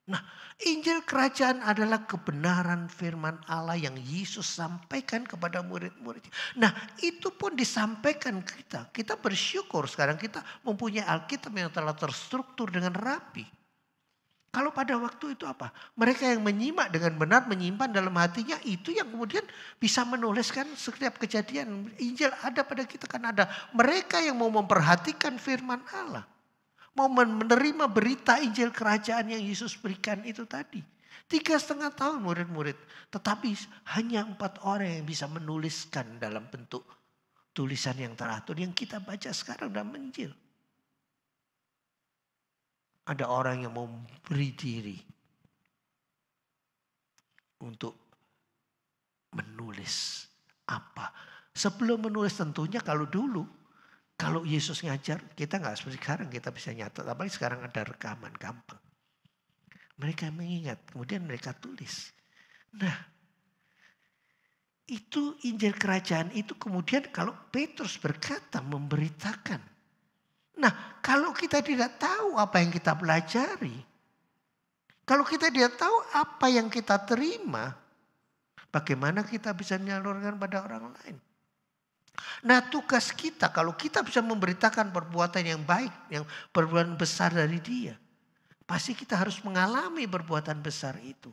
Nah, Injil kerajaan adalah kebenaran firman Allah yang Yesus sampaikan kepada murid-murid. Nah, itu pun disampaikan kita. Kita bersyukur sekarang kita mempunyai Alkitab yang telah terstruktur dengan rapi. Kalau pada waktu itu apa? Mereka yang menyimak dengan benar, menyimpan dalam hatinya itu yang kemudian bisa menuliskan setiap kejadian. Injil ada pada kita kan ada. Mereka yang mau memperhatikan firman Allah. Mau menerima berita Injil kerajaan yang Yesus berikan itu tadi. 3,5 tahun murid-murid. Tetapi hanya 4 orang yang bisa menuliskan dalam bentuk tulisan yang teratur. Yang kita baca sekarang dalam Injil. Ada orang yang mau beri diri. Untuk menulis apa. Sebelum menulis tentunya kalau dulu. Kalau Yesus ngajar, kita nggak seperti sekarang kita bisa nyatat. Apalagi sekarang ada rekaman, gampang. Mereka mengingat, kemudian mereka tulis. Nah, itu Injil Kerajaan itu kemudian kalau Petrus berkata memberitakan. Nah, kalau kita tidak tahu apa yang kita pelajari, kalau kita tidak tahu apa yang kita terima, bagaimana kita bisa menyalurkan pada orang lain? Nah, tugas kita kalau kita bisa memberitakan perbuatan yang baik, yang perbuatan besar dari Dia, pasti kita harus mengalami perbuatan besar itu.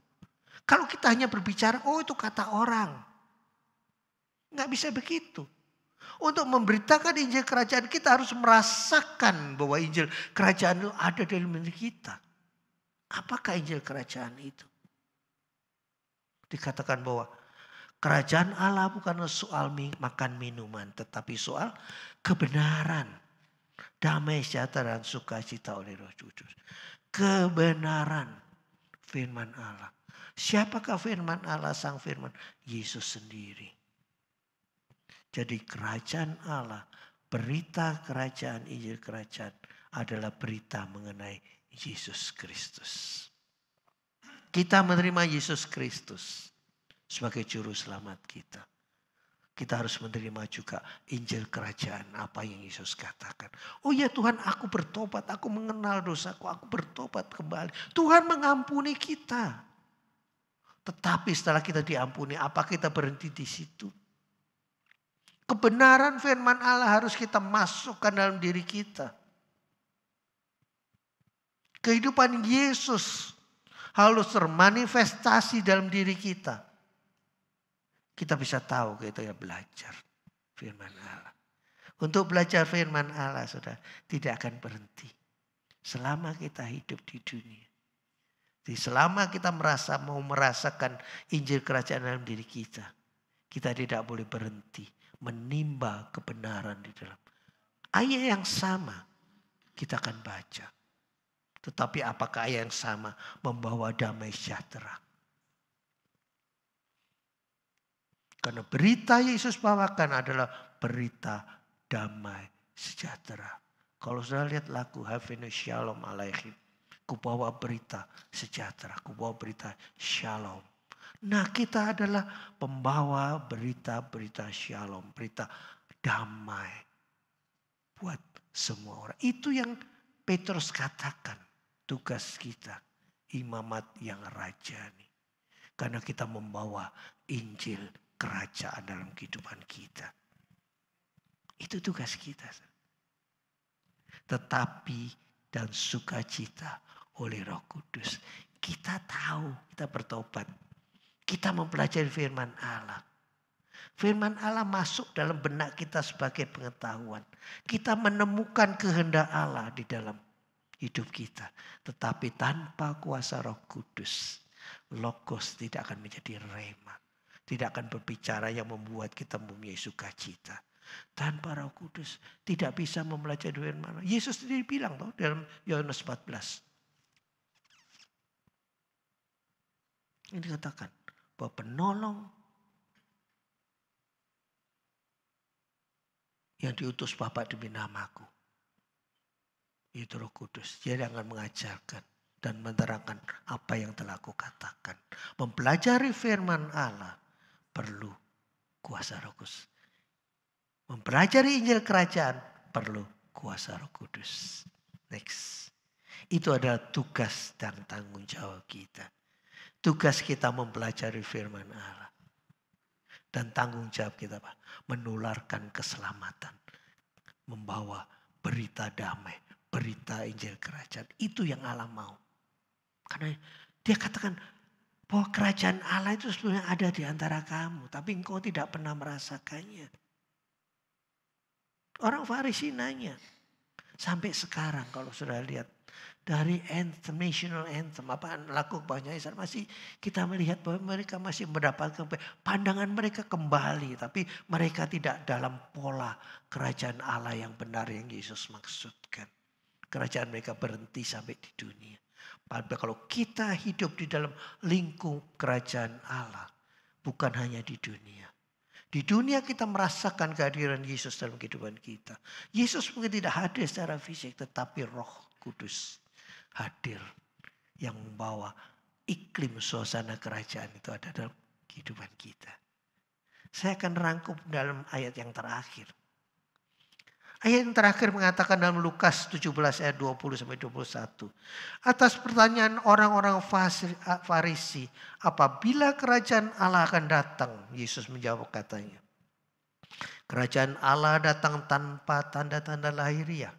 Kalau kita hanya berbicara, oh itu kata orang. Nggak bisa begitu. Untuk memberitakan Injil Kerajaan kita harus merasakan bahwa Injil Kerajaan itu ada dalam diri kita. Apakah Injil Kerajaan itu? Dikatakan bahwa Kerajaan Allah bukan soal makan minuman, tetapi soal kebenaran, damai sejahtera dan sukacita oleh Roh Kudus. Kebenaran firman Allah. Siapakah firman Allah, sang firman? Yesus sendiri. Jadi kerajaan Allah, berita kerajaan, Injil Kerajaan adalah berita mengenai Yesus Kristus. Kita menerima Yesus Kristus sebagai juru selamat kita. Kita harus menerima juga Injil Kerajaan, apa yang Yesus katakan. Oh ya Tuhan, aku bertobat, aku mengenal dosaku, aku bertobat kembali. Tuhan mengampuni kita. Tetapi setelah kita diampuni, apa kita berhenti di situ? Kebenaran firman Allah harus kita masukkan dalam diri kita. Kehidupan Yesus harus termanifestasi dalam diri kita. Kita bisa tahu kita belajar firman Allah. Untuk belajar firman Allah saudara tidak akan berhenti. Selama kita hidup di dunia. Jadi selama kita mau merasakan Injil Kerajaan dalam diri kita. Kita tidak boleh berhenti menimba kebenaran di dalam. Ayat yang sama kita akan baca. Tetapi apakah ayat yang sama membawa damai sejahtera? Karena berita Yesus bawakan adalah berita damai sejahtera. Kalau sudah lihat lagu Havenu Shalom Aleichem. Kubawa berita sejahtera. Kubawa berita shalom. Nah kita adalah pembawa berita-berita shalom. Berita damai. Buat semua orang. Itu yang Petrus katakan. Tugas kita. Imamat yang rajani. Karena kita membawa Injil Kerajaan dalam kehidupan kita. Itu tugas kita. Tetapi dan sukacita oleh Roh Kudus. Kita tahu, kita bertobat. Kita mempelajari firman Allah. Firman Allah masuk dalam benak kita sebagai pengetahuan. Kita menemukan kehendak Allah di dalam hidup kita. Tetapi tanpa kuasa Roh Kudus, Logos tidak akan menjadi rema. Tidak akan berbicara yang membuat kita mempunyai sukacita. Tanpa Roh Kudus tidak bisa mempelajari firman. Yesus sendiri bilang toh dalam Yohanes 14. Ini dikatakan bahwa penolong yang diutus Bapa demi namaku. Itu Roh Kudus. Dia akan mengajarkan dan menerangkan apa yang telah aku katakan. Mempelajari firman Allah perlu kuasa Roh Kudus. Mempelajari Injil Kerajaan perlu kuasa Roh Kudus. Next. Itu adalah tugas dan tanggung jawab kita. Tugas kita mempelajari firman Allah. Dan tanggung jawab kita Pak, menularkan keselamatan. Membawa berita damai, berita Injil Kerajaan. Itu yang Allah mau. Karena dia katakan bahwa kerajaan Allah itu sebenarnya ada di antara kamu. Tapi engkau tidak pernah merasakannya. Orang Farisi nanya. Sampai sekarang kalau sudah lihat. Dari anthem, national anthem. Lagu banyak masih kita melihat bahwa mereka masih mendapatkan pandangan mereka kembali. Tapi mereka tidak dalam pola kerajaan Allah yang benar yang Yesus maksudkan. Kerajaan mereka berhenti sampai di dunia. Padahal kalau kita hidup di dalam lingkup kerajaan Allah. Bukan hanya di dunia. Di dunia kita merasakan kehadiran Yesus dalam kehidupan kita. Yesus mungkin tidak hadir secara fisik, tetapi Roh Kudus hadir yang membawa iklim suasana kerajaan itu ada dalam kehidupan kita. Saya akan rangkum dalam ayat yang terakhir. Ayat yang terakhir mengatakan dalam Lukas 17 ayat 20-21. Atas pertanyaan orang-orang Farisi, apabila kerajaan Allah akan datang? Yesus menjawab katanya, kerajaan Allah datang tanpa tanda-tanda lahiriah.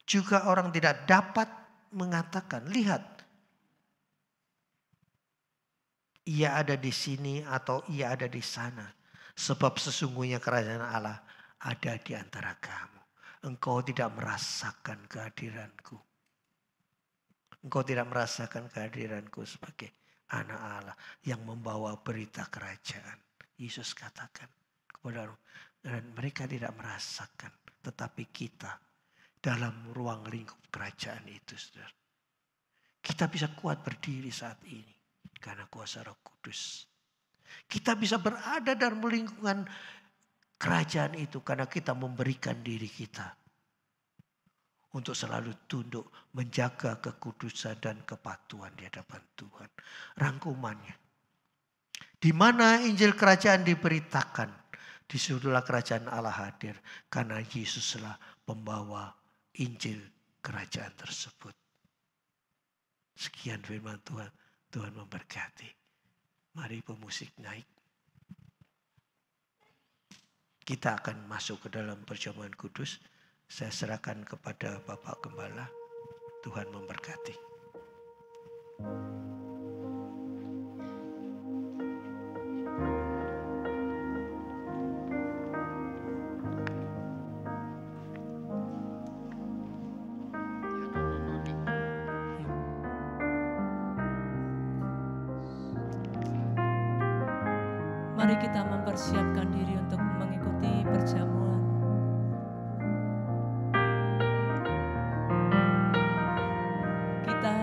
Juga orang tidak dapat mengatakan, lihat, ia ada di sini atau ia ada di sana. Sebab sesungguhnya kerajaan Allah ada di antara kamu. Engkau tidak merasakan kehadiranku. Engkau tidak merasakan kehadiranku sebagai anak Allah yang membawa berita kerajaan. Yesus katakan kepada orang, dan mereka tidak merasakan. Tetapi kita dalam ruang lingkup kerajaan itu, saudara. Kita bisa kuat berdiri saat ini karena kuasa Roh Kudus. Kita bisa berada dalam lingkungan kerajaan itu karena kita memberikan diri kita untuk selalu tunduk menjaga kekudusan dan kepatuhan di hadapan Tuhan. Rangkumannya, di mana Injil kerajaan diberitakan, di situlah kerajaan Allah hadir karena Yesuslah pembawa Injil kerajaan tersebut. Sekian firman Tuhan. Tuhan memberkati. Mari pemusik naik. Kita akan masuk ke dalam perjamuan kudus. Saya serahkan kepada Bapak Gembala. Tuhan memberkati. Mari kita mempersiapkan diri untuk mengikuti perjamuan. Kita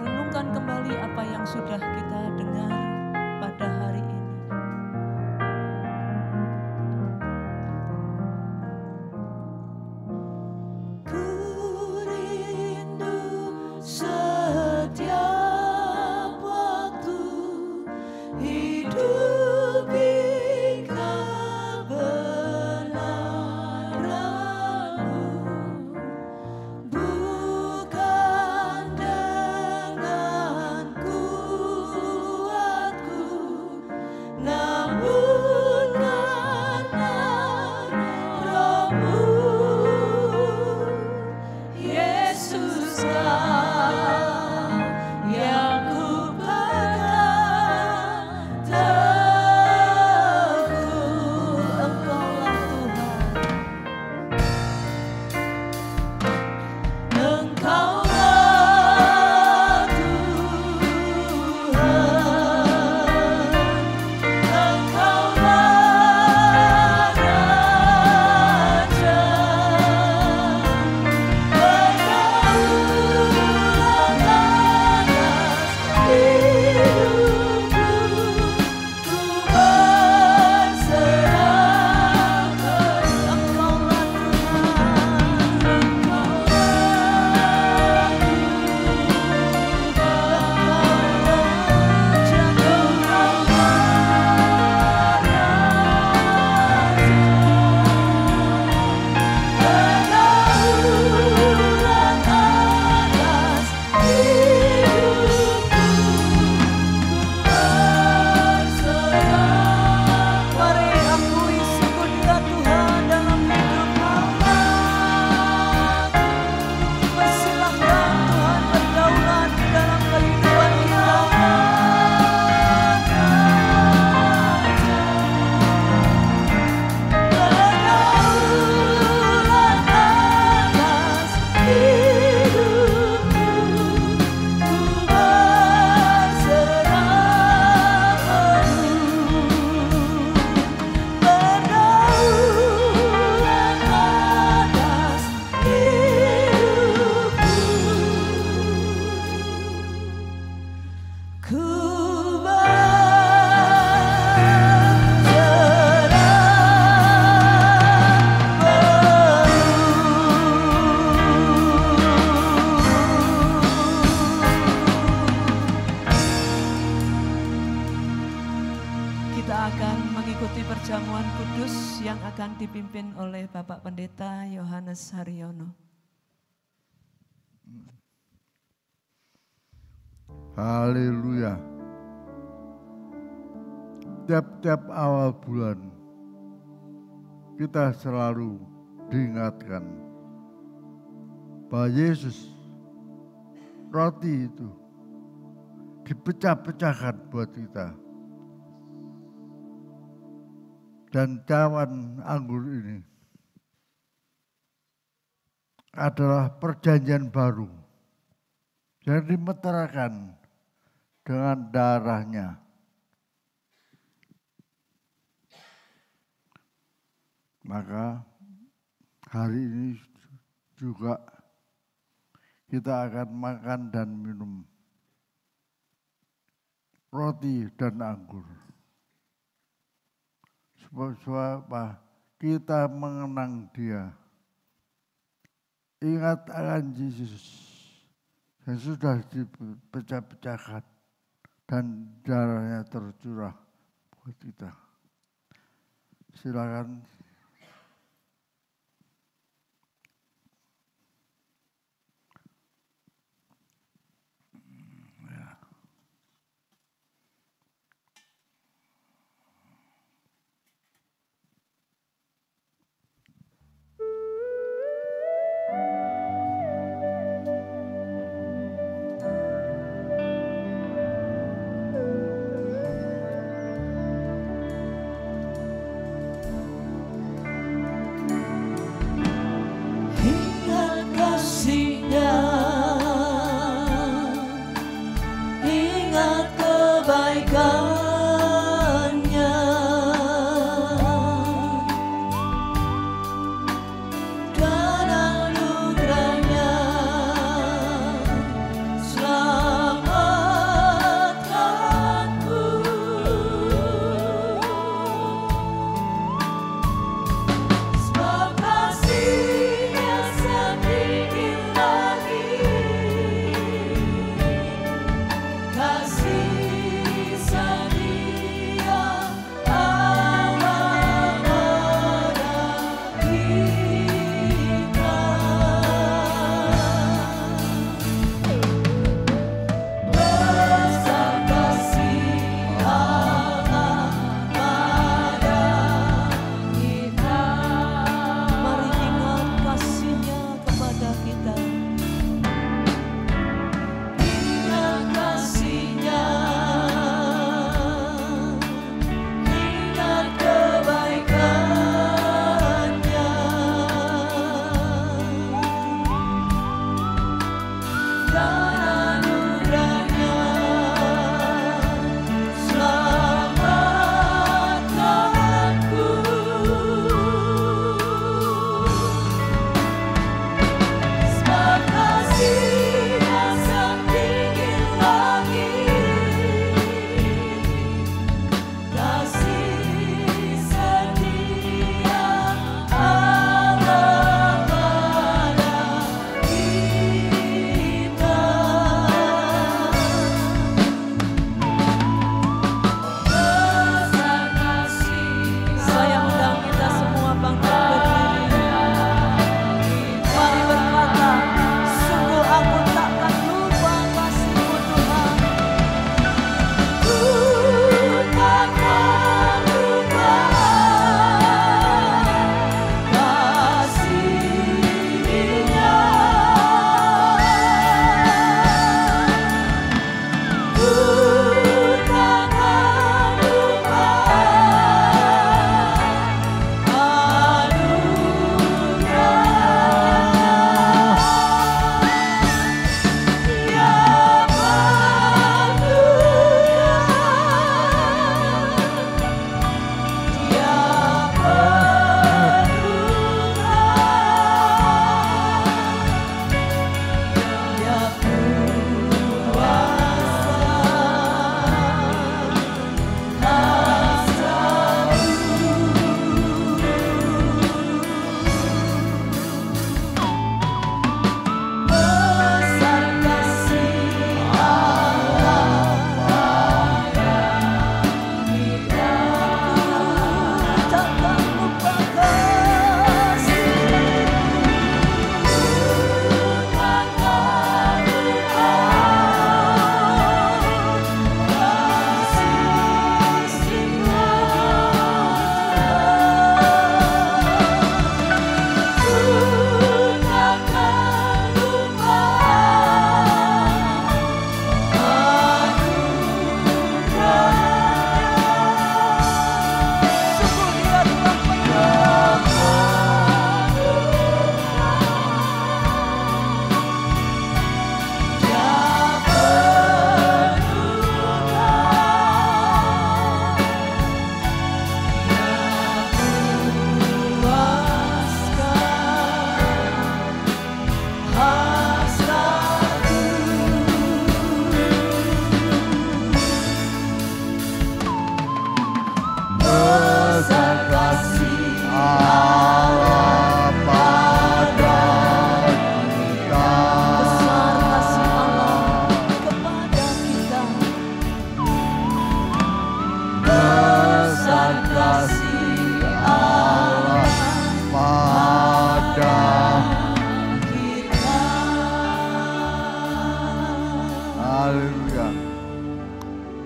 renungkan kembali apa yang sudah kita dengar pada hari ini. Bukan denganku dipimpin oleh Bapak Pendeta Yohanes Haryono. Haleluya. Tiap-tiap awal bulan kita selalu diingatkan bahwa Yesus roti itu dipecah-pecahkan buat kita. Dan cawan anggur ini adalah perjanjian baru yang dimeteraikan dengan darahnya. Maka hari ini juga kita akan makan dan minum roti dan anggur. Sebab kita mengenang Dia. Ingat akan Yesus yang sudah dipecah-pecahkan dan darahnya tercurah buat kita. Silakan.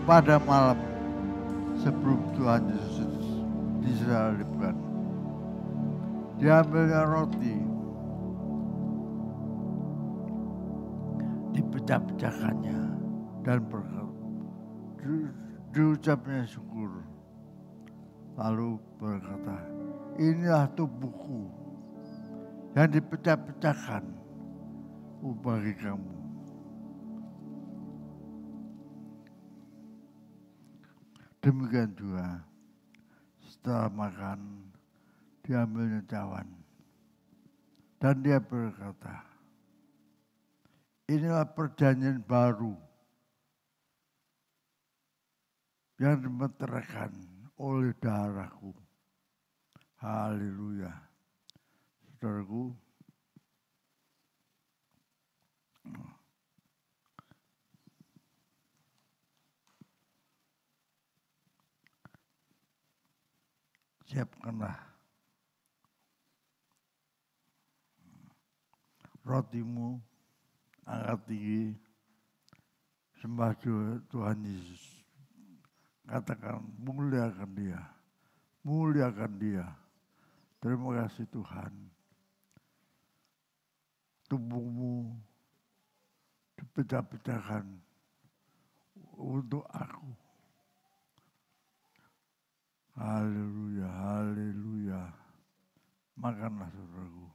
pada malam sebelum Tuhan Yesus disalibkan. Diambilnya roti, dipecah-pecahkannya dan diucapnya syukur. Lalu berkata, inilah tubuhku yang dipecah-pecahkan bagi kamu. Demikian juga setelah makan diambilnya cawan dan dia berkata, inilah perjanjian baru yang dimeteraikan oleh darahku. Haleluya. Saudaraku, siapkanlah rotimu, angkat tinggi, sembah Tuhan Yesus. Katakan, muliakan dia, muliakan dia. Terima kasih Tuhan. Tubuhmu dipecah-pecahkan untuk aku. Haleluya, haleluya. Makanlah saudaraku.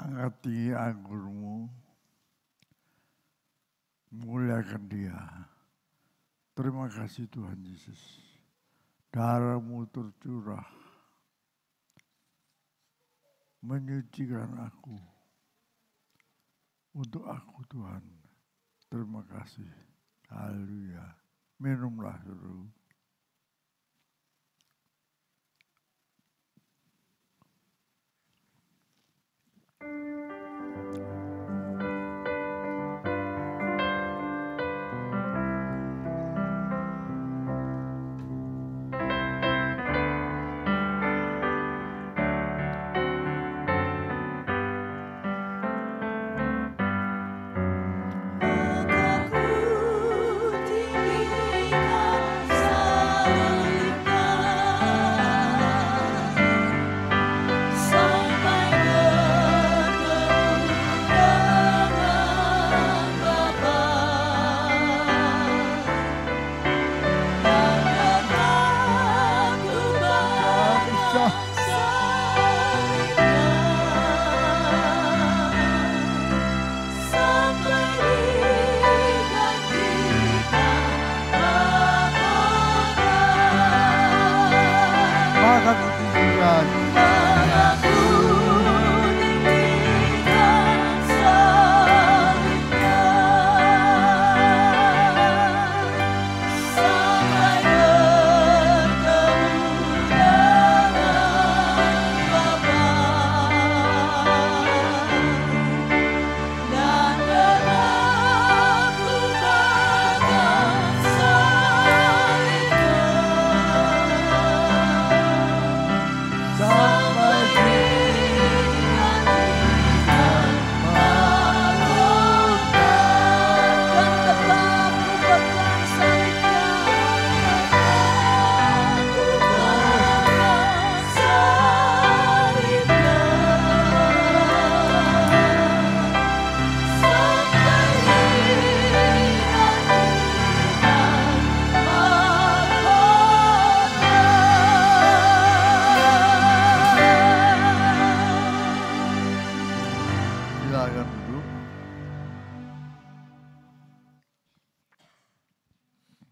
Angkat tinggi anggurmu, muliakan dia. Terima kasih Tuhan Yesus. Darahmu tercurah, menyucikan aku. Untuk aku Tuhan, terima kasih. Haleluya. Minumlah saudara.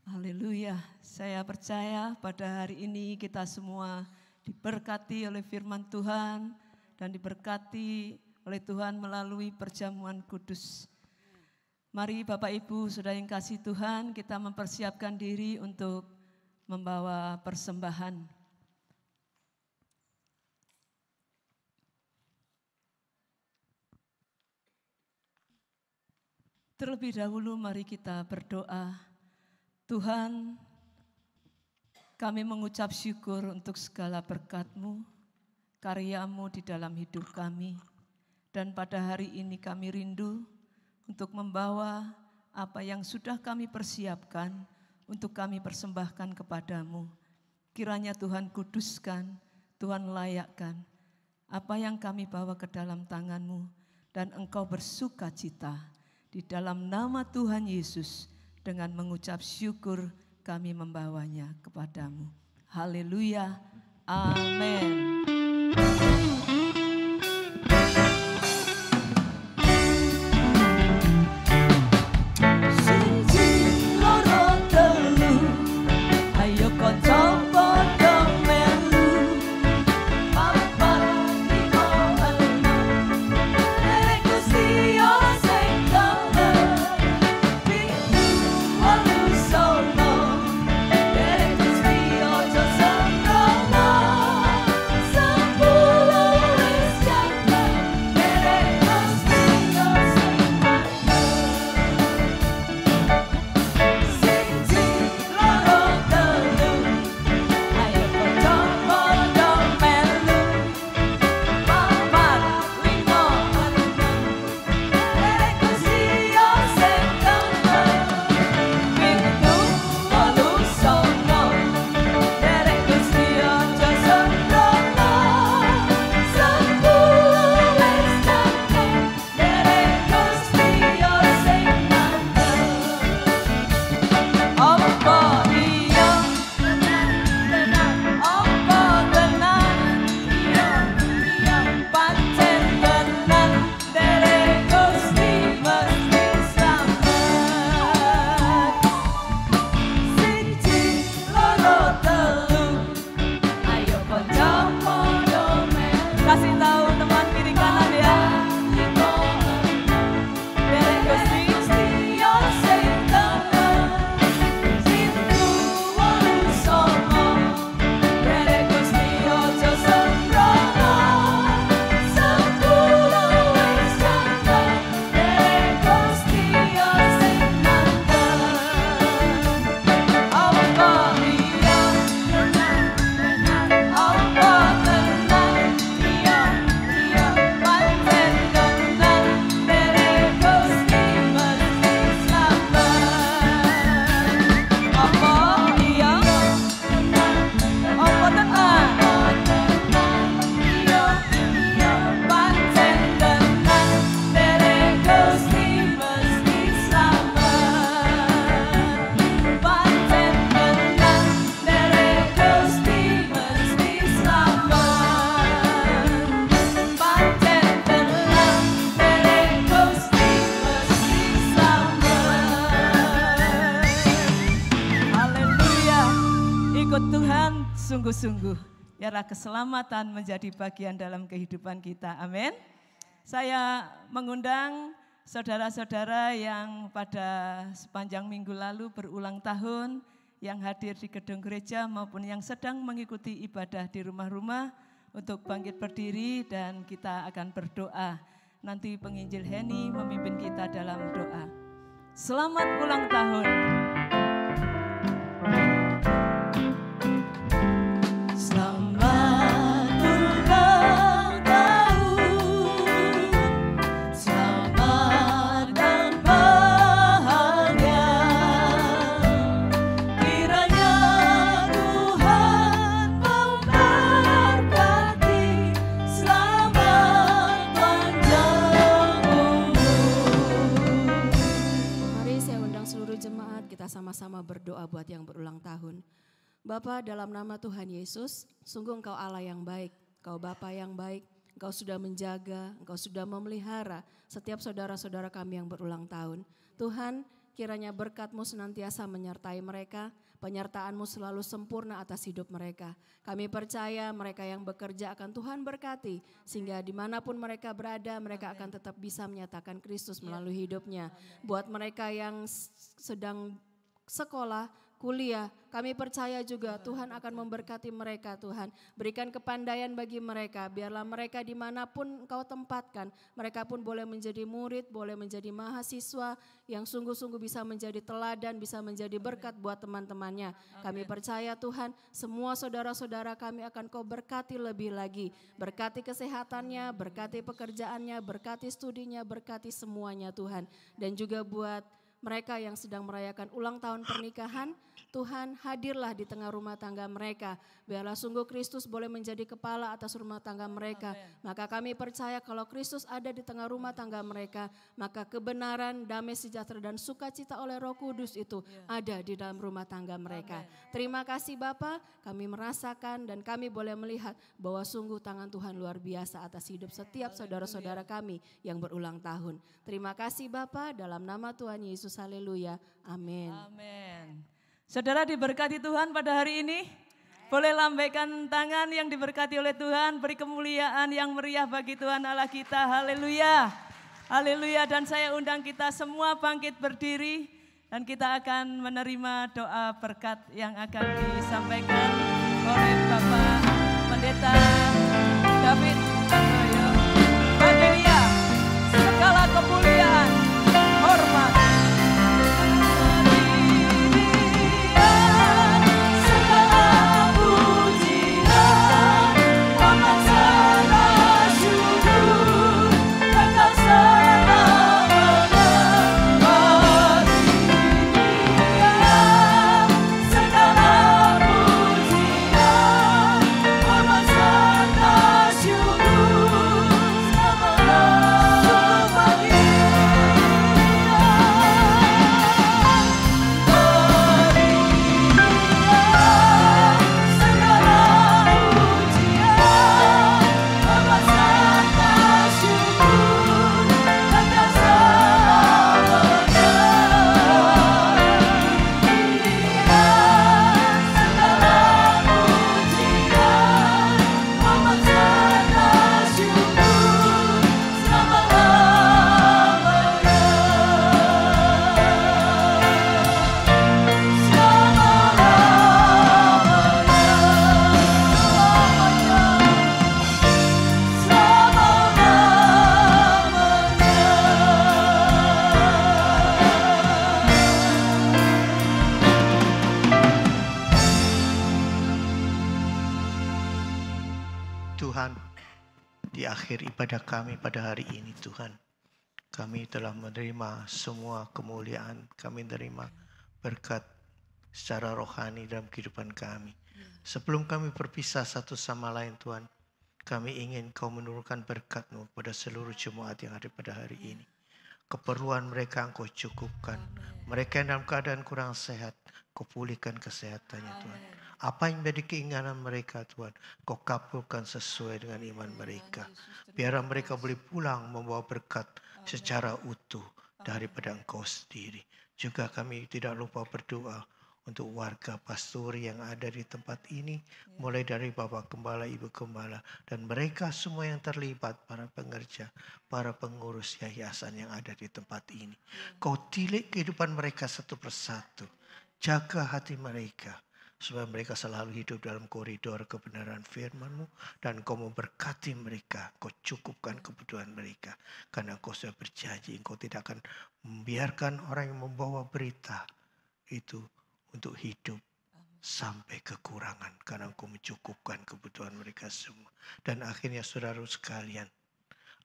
Haleluya, saya percaya pada hari ini kita semua diberkati oleh firman Tuhan dan diberkati oleh Tuhan melalui perjamuan kudus. Mari Bapak Ibu Saudara yang kasih Tuhan, kita mempersiapkan diri untuk membawa persembahan. Terlebih dahulu mari kita berdoa. Tuhan, kami mengucap syukur untuk segala berkat-Mu, karya-Mu di dalam hidup kami. Dan pada hari ini kami rindu untuk membawa apa yang sudah kami persiapkan untuk kami persembahkan kepadamu. Kiranya Tuhan kuduskan, Tuhan layakkan apa yang kami bawa ke dalam tangan-Mu dan Engkau bersuka cita. Di dalam nama Tuhan Yesus dengan mengucap syukur kami membawanya kepadamu. Haleluya. Amin. Sungguh-sungguh, biarlah keselamatan menjadi bagian dalam kehidupan kita. Amin. Saya mengundang saudara-saudara yang pada sepanjang minggu lalu berulang tahun, yang hadir di gedung gereja maupun yang sedang mengikuti ibadah di rumah-rumah untuk bangkit berdiri dan kita akan berdoa. Nanti penginjil Heni memimpin kita dalam doa. Selamat ulang tahun. Sama-sama berdoa buat yang berulang tahun. Bapa, dalam nama Tuhan Yesus, sungguh Engkau Allah yang baik, Engkau Bapa yang baik, Engkau sudah menjaga, Engkau sudah memelihara setiap saudara-saudara kami yang berulang tahun. Tuhan, kiranya berkat-Mu senantiasa menyertai mereka, penyertaan-Mu selalu sempurna atas hidup mereka. Kami percaya mereka yang bekerja akan Tuhan berkati, sehingga dimanapun mereka berada, mereka akan tetap bisa menyatakan Kristus melalui hidupnya. Buat mereka yang sedang sekolah, kuliah, kami percaya juga Tuhan akan memberkati mereka. Tuhan, berikan kepandaian bagi mereka, biarlah mereka dimanapun Engkau tempatkan, mereka pun boleh menjadi murid, boleh menjadi mahasiswa yang sungguh-sungguh bisa menjadi teladan, bisa menjadi berkat buat teman-temannya. Kami percaya Tuhan, semua saudara-saudara kami akan Kau berkati lebih lagi, berkati kesehatannya, berkati pekerjaannya, berkati studinya, berkati semuanya Tuhan. Dan juga buat mereka yang sedang merayakan ulang tahun pernikahan, Tuhan hadirlah di tengah rumah tangga mereka. Biarlah sungguh Kristus boleh menjadi kepala atas rumah tangga mereka. Maka kami percaya kalau Kristus ada di tengah rumah tangga mereka, maka kebenaran, damai sejahtera dan sukacita oleh Roh Kudus itu ada di dalam rumah tangga mereka. Terima kasih Bapa, kami merasakan dan kami boleh melihat bahwa sungguh tangan Tuhan luar biasa atas hidup setiap saudara-saudara kami yang berulang tahun. Terima kasih Bapa, dalam nama Tuhan Yesus, haleluya, amin. Amin. Saudara diberkati Tuhan pada hari ini. Boleh lambaikan tangan yang diberkati oleh Tuhan. Beri kemuliaan yang meriah bagi Tuhan Allah kita. Haleluya. Haleluya. Dan saya undang kita semua bangkit berdiri. Dan kita akan menerima doa berkat yang akan disampaikan oleh Bapak Pendeta David Handoyo. Bagi Dia segala kemuliaan, hormat, ibadah kami pada hari ini Tuhan. Kami telah menerima semua kemuliaan, kami menerima berkat secara rohani dalam kehidupan kami. Sebelum kami berpisah satu sama lain Tuhan, kami ingin Kau menurunkan berkat-Mu pada seluruh jemaat yang ada pada hari ini. Keperluan mereka Engkau cukupkan. Mereka yang dalam keadaan kurang sehat, Kau pulihkan kesehatannya Tuhan. Apa yang menjadi keinginan mereka Tuhan, Kau kabulkan sesuai dengan iman mereka. Biar mereka boleh pulang membawa berkat secara utuh daripada Engkau sendiri. Juga kami tidak lupa berdoa untuk warga pastori yang ada di tempat ini. Mulai dari Bapak Gembala, Ibu Gembala, dan mereka semua yang terlibat, para pengerja, para pengurus yayasan yang ada di tempat ini. Kau tilik kehidupan mereka satu persatu. Jaga hati mereka, supaya mereka selalu hidup dalam koridor kebenaran firman-Mu. Dan Kau memberkati mereka, Kau cukupkan kebutuhan mereka. Karena Kau sudah berjanji, Engkau tidak akan membiarkan orang yang membawa berita itu untuk hidup sampai kekurangan. Karena Engkau mencukupkan kebutuhan mereka semua. Dan akhirnya saudara sekalian,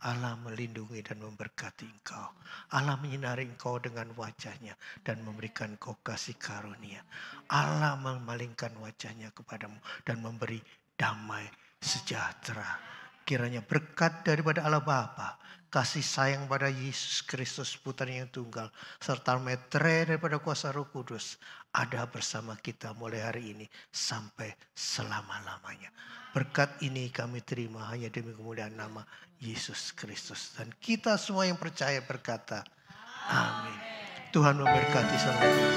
Allah melindungi dan memberkati engkau. Allah menyinari engkau dengan wajahnya dan memberikan kau kasih karunia. Allah memalingkan wajahnya kepadamu dan memberi damai sejahtera. Kiranya berkat daripada Allah Bapa, kasih sayang pada Yesus Kristus Putranya yang tunggal, serta meterai daripada kuasa Roh Kudus ada bersama kita mulai hari ini sampai selama-lamanya. Berkat ini kami terima hanya demi kemuliaan nama Yesus Kristus. Dan kita semua yang percaya berkata, amin. Tuhan memberkati saudara.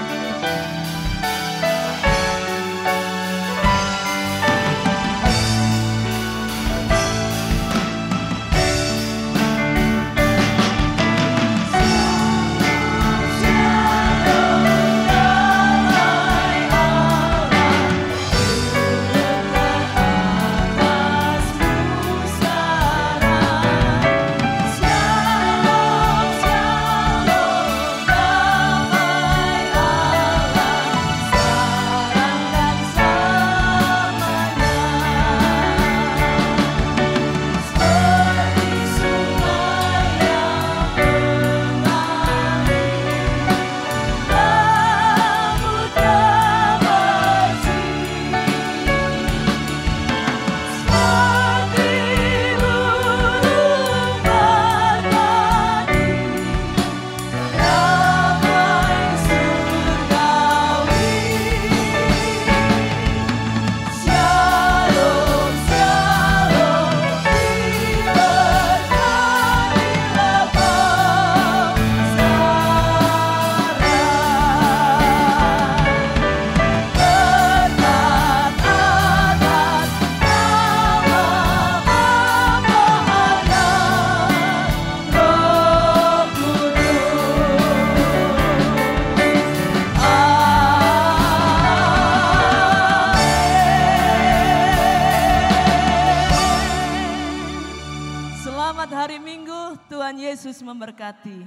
Selamat hari Minggu, Tuhan Yesus memberkati.